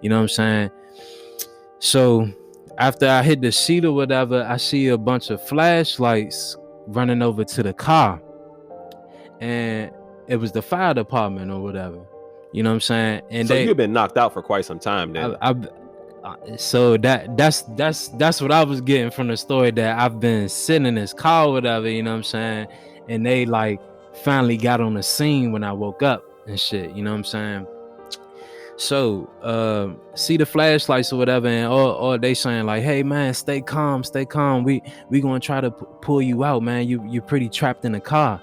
You know what I'm saying? So after I hit the seat or whatever, I see a bunch of flashlights running over to the car, and it was the fire department or whatever. You know what I'm saying? And so you've been knocked out for quite some time then. So that's what I was getting from the story, that I've been sitting in this car or whatever, you know what I'm saying? And they like finally got on the scene when I woke up and shit, you know what I'm saying? So see the flashlights or whatever, and all they saying like, hey man, stay calm, we gonna try to pull you out, man, you're pretty trapped in the car.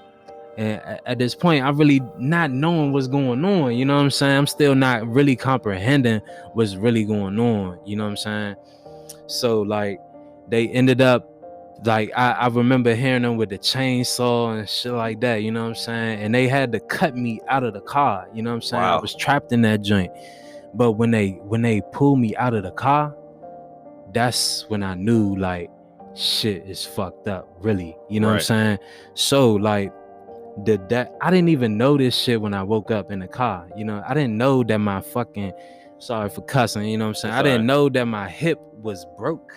And at this point, I really not knowing what's going on, you know what I'm saying? I'm still not really comprehending what's really going on, you know what I'm saying? So like they ended up, like I remember hearing them with the chainsaw and shit like that, you know what I'm saying? And they had to cut me out of the car, you know what I'm saying? Wow. I was trapped in that joint. But when they pulled me out of the car, that's when I knew like shit is fucked up, really, you know what I'm saying? So like that I didn't even know this shit when I woke up in the car, you know. I didn't know that my fucking, sorry for cussing, you know what I'm saying? I didn't know that my hip was broke.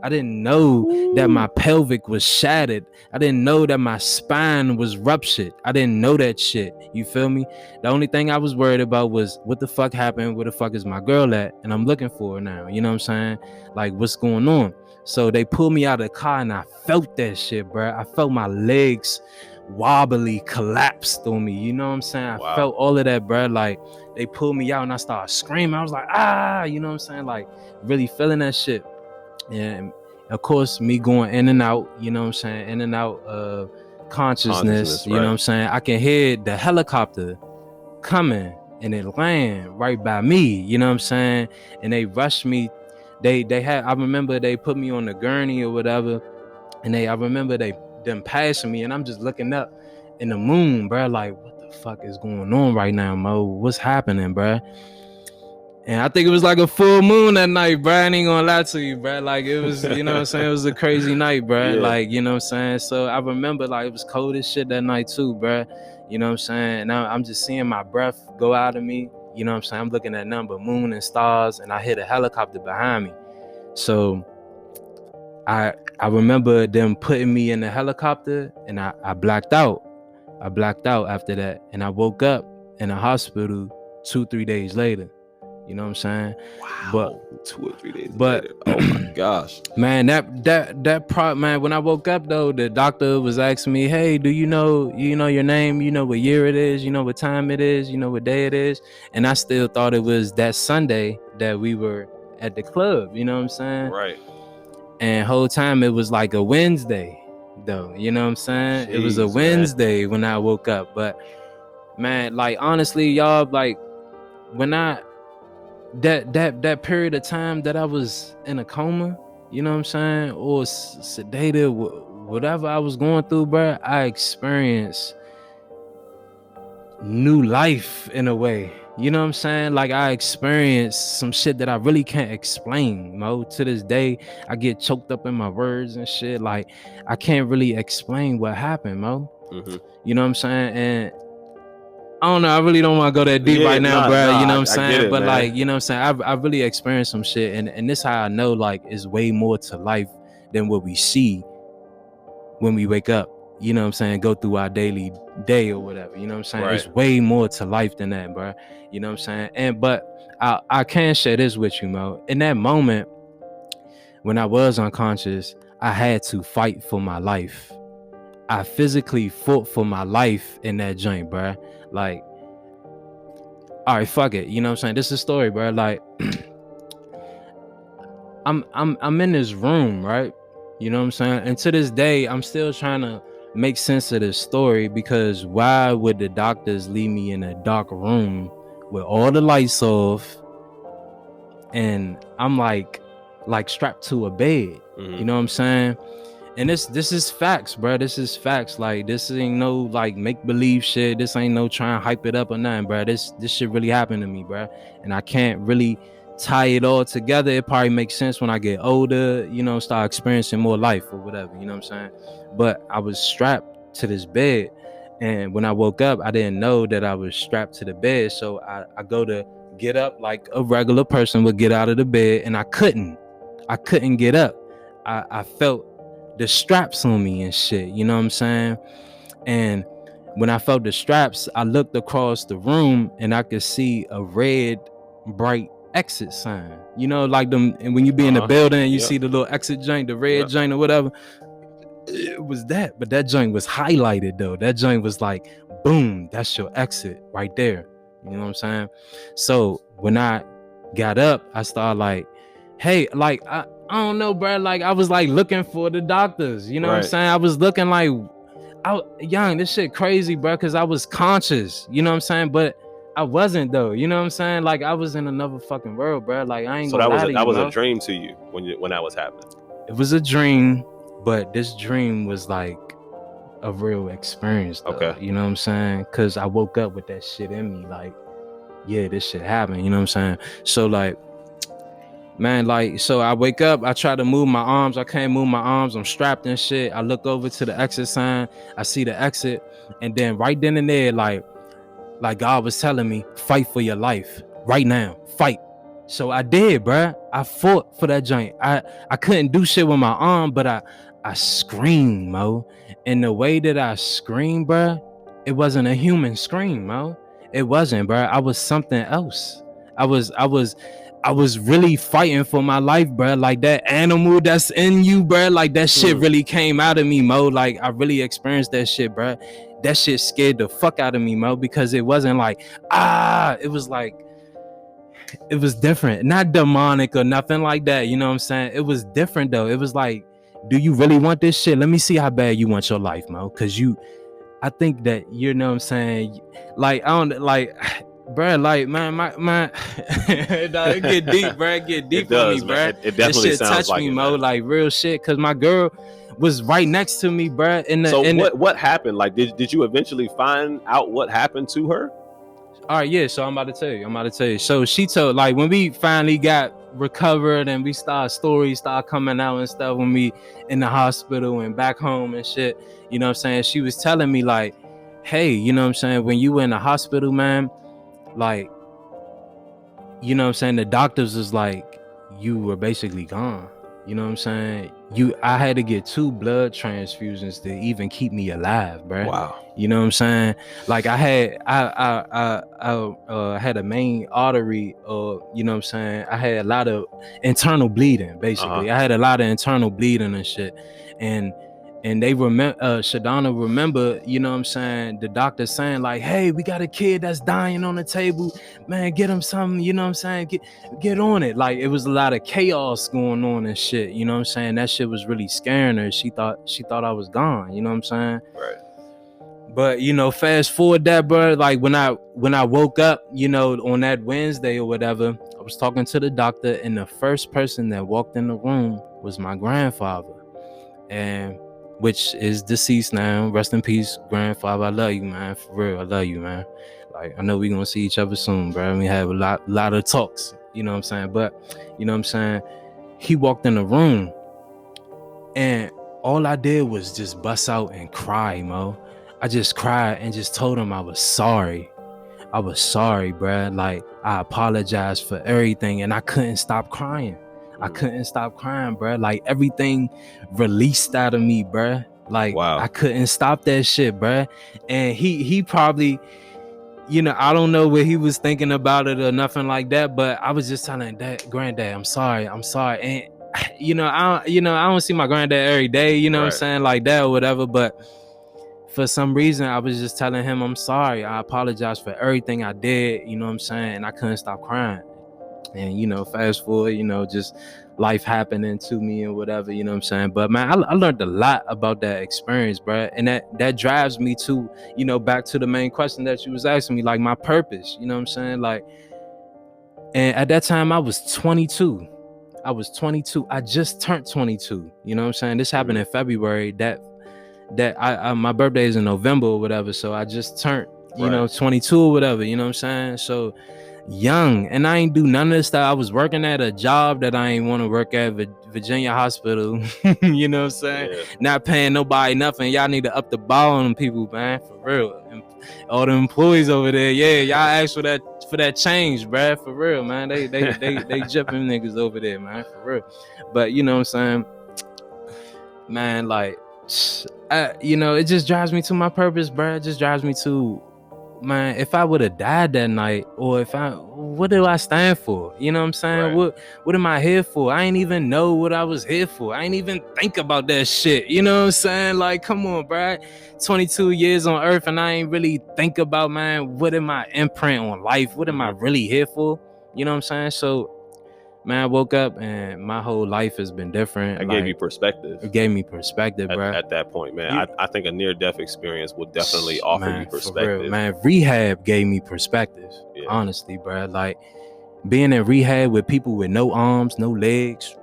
I didn't know that my pelvic was shattered. I didn't know that my spine was ruptured. I didn't know that shit. You feel me? The only thing I was worried about was what the fuck happened? Where the fuck is my girl at? And I'm looking for her now. You know what I'm saying? Like, what's going on? So they pulled me out of the car and I felt that shit, bro. I felt my legs wobbly collapsed on me, you know what I'm saying? I felt all of that, bro. Like they pulled me out and I started screaming. I was like, you know what I'm saying? Like really feeling that shit. And of course me going in and out, you know what I'm saying, in and out of consciousness, you know what I'm saying? I can hear the helicopter coming and it land right by me, you know what I'm saying? And they rushed me. They had, I remember they put me on the gurney or whatever, and I remember them passing me, and I'm just looking up in the moon, bro, like what the fuck is going on right now, Mo? What's happening, bro? And I think it was like a full moon that night, bro. I ain't gonna lie to you, bro. Like it was, you know what I'm saying? It was a crazy night, bro. Yeah. Like, you know what I'm saying? So I remember like it was cold as shit that night too, bro. You know what I'm saying? And I'm just seeing my breath go out of me. You know what I'm saying? I'm looking at nothing but moon and stars, and I hit a helicopter behind me. So I remember them putting me in the helicopter, and I blacked out. I blacked out after that, and I woke up in a hospital 2-3 days later. You know what I'm saying? Wow. But 2 or 3 days later. Oh my gosh. Man, man, when I woke up though, the doctor was asking me, hey, do you know your name? You know what year it is? You know what time it is? You know what day it is? And I still thought it was that Sunday that we were at the club, you know what I'm saying? Right. And whole time it was like a Wednesday though, you know what I'm saying? Jeez, it was a Wednesday, man, when I woke up. But man, like honestly, y'all, like when that period of time that I was in a coma, you know what I'm saying, or sedated, whatever I was going through, bro, I experienced new life in a way. You know what I'm saying? Like I experienced some shit that I really can't explain, Mo. To this day, I get choked up in my words and shit. Like I can't really explain what happened, Mo. Mm-hmm. You know what I'm saying? And I don't know, I really don't want to go that deep right now, bro. You know what I'm saying? But man, like, you know what I'm saying? I really experienced some shit, and this how I know like it's way more to life than what we see when we wake up. You know what I'm saying? Go through our daily day or whatever. You know what I'm saying? Right. It's way more to life than that, bro. You know what I'm saying? But I can share this with you, Mo. In that moment, when I was unconscious, I had to fight for my life. I physically fought for my life in that joint, bro. Like, all right, fuck it. You know what I'm saying? This is a story, bro. Like, I'm in this room, right? You know what I'm saying? And to this day, I'm still trying to make sense of this story, because why would the doctors leave me in a dark room with all the lights off, and I'm like strapped to a bed? Mm-hmm. You know what I'm saying? And this is facts, bro. This is facts. Like, this ain't no like make believe shit. This ain't no trying to hype it up or nothing, bro. This shit really happened to me, bro. And I can't really tie it all together. It probably makes sense when I get older, you know, start experiencing more life or whatever, you know what I'm saying? But I was strapped to this bed, and when I woke up, I didn't know that I was strapped to the bed. So I go to get up like a regular person would get out of the bed, and I couldn't get up. I felt the straps on me and shit, you know what I'm saying? And when I felt the straps, I looked across the room and I could see a red, bright exit sign. You know, like them, and when you be in the building and you see the little exit joint, the red joint or whatever. It was that, but that joint was highlighted though. That joint was like, boom, that's your exit right there. You know what I'm saying? So when I got up, I started like, hey, like I don't know, bro. Like I was like looking for the doctors. You know what I'm saying? I was looking like, young, this shit crazy, bro, because I was conscious. You know what I'm saying? But I wasn't though. You know what I'm saying? Like I was in another fucking world, bro. Like I ain't. So that was a dream to you when that was happening. It was a dream. But this dream was like a real experience though, okay. You know what I'm saying? Because I woke up with that shit in me. Like, yeah, this shit happened. You know what I'm saying? So like, man, like, so I wake up. I try to move my arms. I can't move my arms. I'm strapped and shit. I look over to the exit sign. I see the exit. And then right then and there, like God was telling me, fight for your life. Right now. Fight. So I did, bruh. I fought for that joint. I couldn't do shit with my arm, but I screamed, Mo. And the way that I screamed, bruh, it wasn't a human scream, Mo. It wasn't, bruh. I was something else. I was really fighting for my life, bruh. Like that animal that's in you, bruh. Like that shit really came out of me, Mo. Like I really experienced that shit, bruh. That shit scared the fuck out of me, Mo, because it wasn't like, it was like, it was different. Not demonic or nothing like that. You know what I'm saying? It was different though. It was like, do you really want this shit? Let me see how bad you want your life, Mo. Cause I think that, you know what I'm saying? Like, I don't like, bruh, like, man, it get deep, bruh. It get deep on me, bruh. It definitely this shit sounds touched like me, it, Mo. man. Like real shit. Cause my girl was right next to me, bruh. What happened? Like, did you eventually find out what happened to her? All right, yeah, so I'm about to tell you. So she told, like, when we finally got recovered and stories start coming out and stuff, when we in the hospital and back home and shit, you know what I'm saying? She was telling me like, hey, you know what I'm saying? When you were in the hospital, man, like, you know what I'm saying? The doctors was like, you were basically gone. You know what I'm saying? I had to get 2 blood transfusions to even keep me alive, bro. Wow. You know what I'm saying? Like I had a main artery, you know what I'm saying? I had a lot of internal bleeding, basically. I had a lot of internal bleeding and shit. And they remember, Shadana remember, you know what I'm saying, the doctor saying like, hey, we got a kid that's dying on the table, man, get him something, you know what I'm saying, get on it. Like it was a lot of chaos going on and shit, you know what I'm saying? That shit was really scaring her. She thought I was gone, you know what I'm saying? Right. But you know, fast forward that, bro, like when I woke up, you know, on that Wednesday or whatever, I was talking to the doctor, and the first person that walked in the room was my grandfather, and which is deceased now. Rest in peace, grandfather. I love you, man. For real, I love you, man. Like I know we gonna see each other soon, bro. We have a lot of talks, you know what I'm saying? But you know what I'm saying? He walked in the room, and all I did was just bust out and cry, Mo. I just cried and just told him I was sorry. I was sorry, bro. Like I apologized for everything, and I couldn't stop crying. I couldn't stop crying, bro. Like everything released out of me, bro. Like wow. I couldn't stop that shit, bro. And he probably, you know, I don't know what he was thinking about it or nothing like that, but I was just telling that granddad, I'm sorry. And you know, I don't see my granddad every day, you know what I'm saying, like that or whatever, but for some reason I was just telling him I'm sorry. I apologize for everything I did, you know what I'm saying? And I couldn't stop crying. And, you know, fast forward, you know, just life happening to me and whatever, you know what I'm saying? But, man, I learned a lot about that experience, bro. And that drives me to, you know, back to the main question that you was asking me, like my purpose, you know what I'm saying? Like, and at that time I was 22. I just turned 22. You know what I'm saying? This happened in February. My birthday is in November or whatever. So I just turned, you know, 22 or whatever, you know what I'm saying? So young, and I ain't do none of this stuff. I was working at a job that I ain't want to work at, Virginia Hospital. You know what I'm saying? Yeah. Not paying nobody nothing. Y'all need to up the ball on them people, man, for real. And all the employees over there, yeah, y'all ask for that change, bruh, for real, man. They jipping niggas over there, man, for real. But you know what I'm saying? man, like, it just drives me to my purpose, bro. It just drives me to, man, if I would have died that night, or what do I stand for? You know what I'm saying? Right. What am I here for? I ain't even know what I was here for. I ain't even think about that shit. You know what I'm saying? Like, come on, bro. 22 years on earth, and I ain't really think about, man, what am I imprint on life? What am I really here for? You know what I'm saying? So, man, I woke up and my whole life has been different. It gave you perspective. It gave me perspective, bro. At that point, man. I think a near-death experience would definitely offer you perspective. Real, man, rehab gave me perspective, honestly, bro. Like, being in rehab with people with no arms, no legs,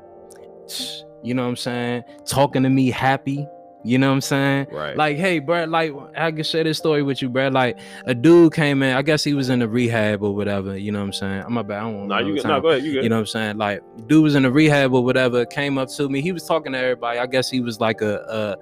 you know what I'm saying? Talking to me happy. You know what I'm saying? Right. Like, hey, bro, like, I can share this story with you, bro. Like, a dude came in, I guess he was in the rehab or whatever, you know what I'm saying? I'm bad. I don't want to go ahead, you good. You know what I'm saying? Like, dude was in the rehab or whatever, came up to me. He was talking to everybody. I guess he was like a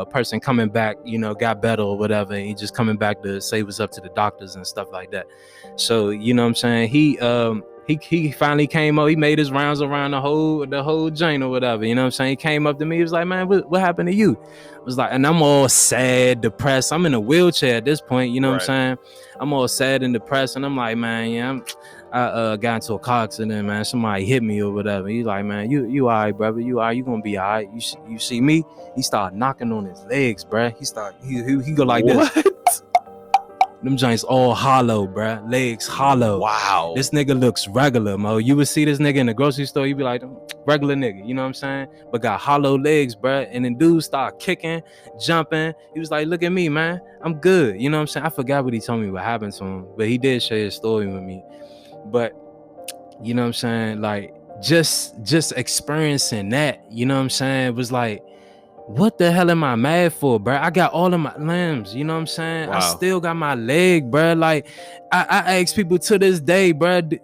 person coming back, got better or whatever. And he just coming back to say what's up to the doctors and stuff like that. So, you know what I'm saying? He finally came up. He made his rounds around the whole joint or whatever. You know what I'm saying? He came up to me. He was like, man, what happened to you? I was like, and I'm all sad, depressed. I'm in a wheelchair at this point. You know what I'm saying? I'm all sad and depressed. And I'm like, man, I got into a car accident, man. Somebody hit me or whatever. He's like, man, you all right, brother? You all right? You gonna be all right? You see me? He started knocking on his legs, bruh. He go like this. Them joints all hollow, bruh. Legs hollow. Wow. This nigga looks regular, Mo. You would see this nigga in the grocery store, you be like, regular nigga, you know what I'm saying? But got hollow legs, bruh. And then dude start kicking, jumping. He was like, look at me, man. I'm good. You know what I'm saying? I forgot what he told me what happened to him, but he did share his story with me. But, you know what I'm saying? Like, just experiencing that, you know what I'm saying? Was like, what the hell am I mad for, bro? I got all of my limbs, you know what I'm saying? Wow. I still got my leg, bro. Like, I ask people to this day, bro, do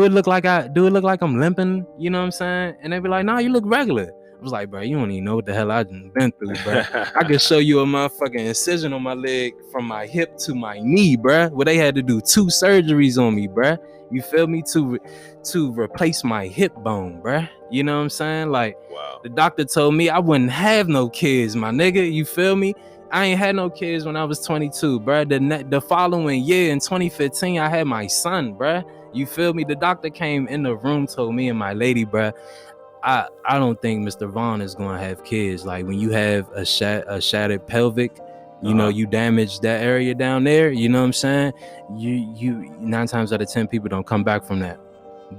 it look like I'm limping? You know what I'm saying? And they be like, nah, you look regular. I was like, bro, you don't even know what the hell I done been through, bro. I could show you a motherfucking incision on my leg from my hip to my knee, bro, where they had to do 2 surgeries on me, bro. You feel me? To replace my hip bone, bro. You know what I'm saying? Like, wow. The doctor told me I wouldn't have no kids, my nigga. You feel me? I ain't had no kids when I was 22, bro. The following year in 2015, I had my son, bro. You feel me? The doctor came in the room, told me and my lady, bro, I don't think Mr. Vaughn is gonna have kids. Like, when you have a shattered pelvic, you know, you damage that area down there, you know what I'm saying? You 9 times out of 10 people don't come back from that.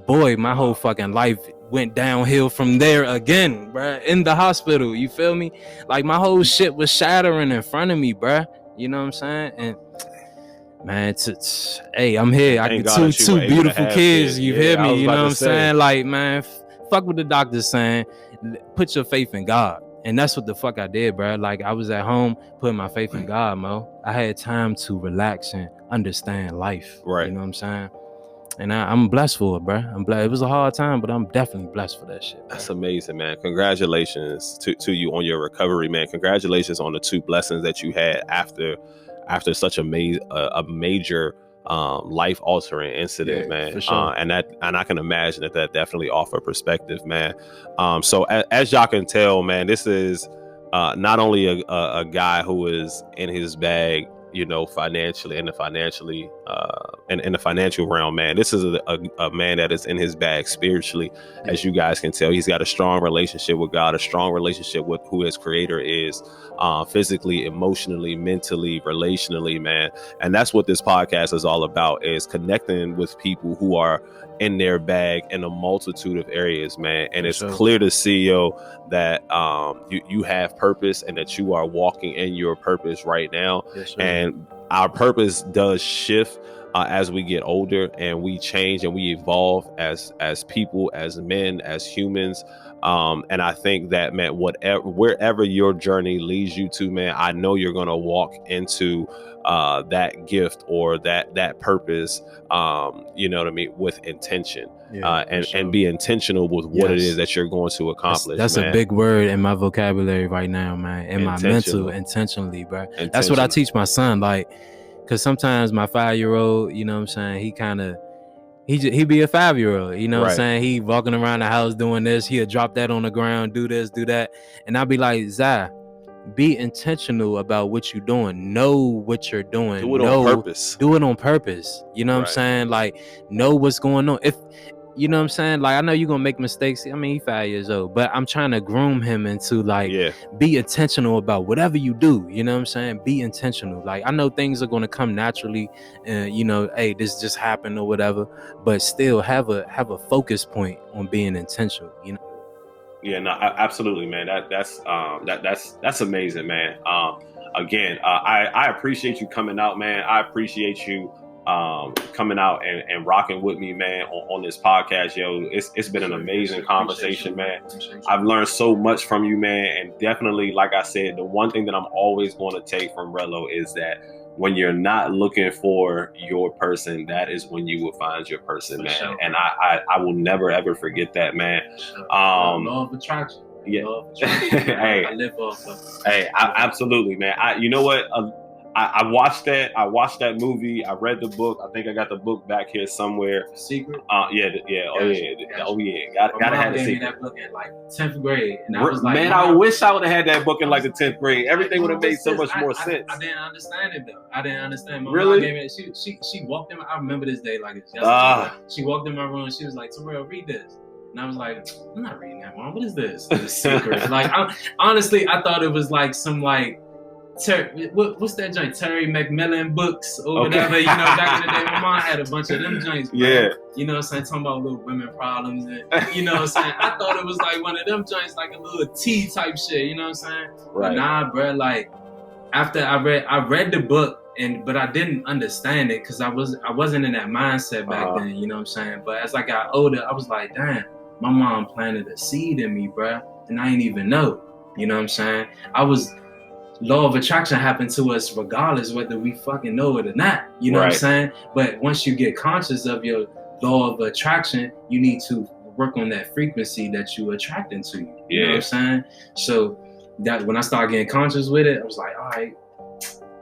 Boy, my whole fucking life went downhill from there again, bruh, in the hospital. You feel me? Like, my whole shit was shattering in front of me, bruh. You know what I'm saying? And man, hey, I'm here. I get two beautiful kids. You hear me? You know what I'm saying? Like, man, fuck what the doctor's saying. Put your faith in God. And that's what the fuck I did, bro. Like, I was at home putting my faith in God, Mo. I had time to relax and understand life. Right. You know what I'm saying? And I'm blessed for it, bro. I'm blessed. It was a hard time, but I'm definitely blessed for that shit, bro. That's amazing, man. Congratulations to you on your recovery, man. Congratulations on the 2 blessings that you had after such a major life altering incident, man. For sure. And I can imagine that definitely offer perspective, man. So as y'all can tell, man, this is not only a guy who is in his bag, you know, financially, in the financial realm, man. This is a man that is in his bag spiritually, as you guys can tell. He's got a strong relationship with God, a strong relationship with who his creator is, physically, emotionally, mentally, relationally, man. And that's what this podcast is all about, is connecting with people who are in their bag in a multitude of areas, man. And it's clear to see, that you have purpose and that you are walking in your purpose right now. Yes, and our purpose does shift as we get older, and we change and we evolve as people, as men, as humans. And I think that, man, wherever your journey leads you to, man, I know you're going to walk into that gift or that purpose, you know what I mean, with intention. And be intentional with what it is that you're going to accomplish. That's a big word in my vocabulary right now, man. In my mental, intentionally, bro. That's what I teach my son, like, because sometimes my 5-year-old, you know what I'm saying, he kind of, he be a 5-year-old, you know what I'm Right. saying? He walking around the house doing this, he'll drop that on the ground, do this, do that. And I'll be like, Zai, be intentional about what you're doing. Know what you're doing. Do it on purpose. Do it on purpose. You know what I'm Right. saying? Like, know what's going on. If you know what I'm saying? Like, I know you're gonna make mistakes. I mean, he's 5 years old, but I'm trying to groom him into like, be intentional about whatever you do. You know what I'm saying? Be intentional. Like, I know things are gonna come naturally, and you know, hey, this just happened or whatever. But still, have a focus point on being intentional. You know? Yeah, no, absolutely, man. That's amazing, man. Again, I appreciate you coming out, man. I appreciate you coming out and rocking with me, man, on this podcast. Yo, it's been an amazing conversation, man. I've learned so much from you, man, and definitely, like I said, the one thing that I'm always going to take from Rello is that when you're not looking for your person, that is when you will find your person, man. Sure. And I will never ever forget that, man. Law of attraction. Yeah. Law of attraction. Hey, I live off of. Hey, absolutely, man. You know what? I watched that. I watched that movie. I read the book. I think I got the book back here somewhere. Secret. Yeah. Oh yeah. Gotta have the Secret. Me that book in like 10th grade, and I was like, man, I wish I would have had that book in like the 10th grade. Everything would have made so much more sense. I didn't understand it though. I didn't understand. My really? Mom gave me, she walked in. I remember this day like it's yesterday. She walked in my room and she was like, "Terrell, read this." And I was like, "I'm not reading that, Mom. What is this? The Secret." Like, honestly, I thought it was like some like. What's that joint? Terry McMillan books or whatever. You know, back in the day, my mom had a bunch of them joints. Bro. Yeah. You know what I'm saying? Talking about little women problems. And, you know what I'm saying? I thought it was like one of them joints, like a little tea type shit. You know what I'm saying? Right. But nah, bro. Like, after I read the book, but I didn't understand it because I wasn't in that mindset back then. You know what I'm saying? But as I got older, I was like, damn, my mom planted a seed in me, bro, and I ain't even know. You know what I'm saying? Law of attraction happened to us regardless whether we fucking know it or not. You know what I'm saying? But once you get conscious of your law of attraction, you need to work on that frequency that you attracting to you. You know what I'm saying? So that when I started getting conscious with it, I was like, all right,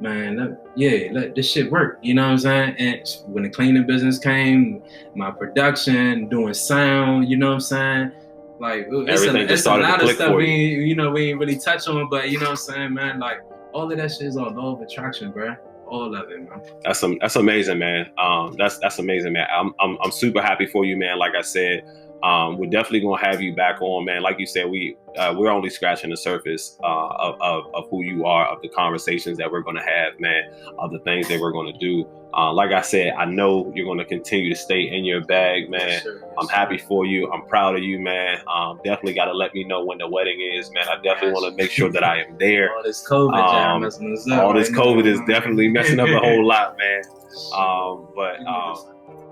man, let this shit work. You know what I'm saying? And when the cleaning business came, my production, doing sound, you know what I'm saying? Like, it's a lot of stuff we ain't really touch on, but you know what I'm saying, man? Like, all of that shit is all law of attraction, bro. All of it, man. That's amazing, man. That's amazing, man. I'm super happy for you, man. Like I said, we're definitely gonna have you back on, man. Like you said, we're only scratching the surface of who you are, of the conversations that we're gonna have, man, of the things that we're gonna do. Like I said, I know you're gonna continue to stay in your bag, man. Yes, sir. I'm happy for you. I'm proud of you, man. Definitely gotta let me know when the wedding is, man. I definitely want to make sure that I am there. All this COVID, messing us up. All this COVID is definitely messing up a whole lot, man.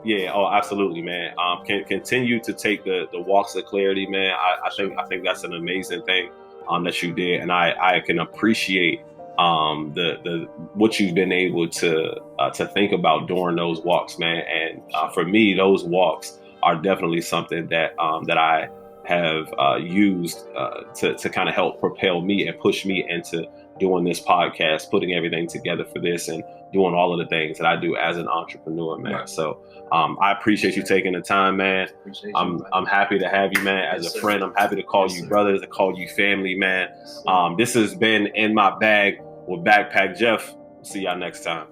Yeah, absolutely, man. Can continue to take the walks of clarity, man. I think that's an amazing thing that you did, and I can appreciate the what you've been able to think about during those walks, man. And for me, those walks are definitely something that I have used to kind of help propel me and push me into doing this podcast, putting everything together for this, and doing all of the things that I do as an entrepreneur, man. Right. So I appreciate you taking the time, man. I'm happy to have you, man, as a friend. I'm happy to call you brothers, to call you family, man. This has been In My Bag with Backpack Jeff. See y'all next time.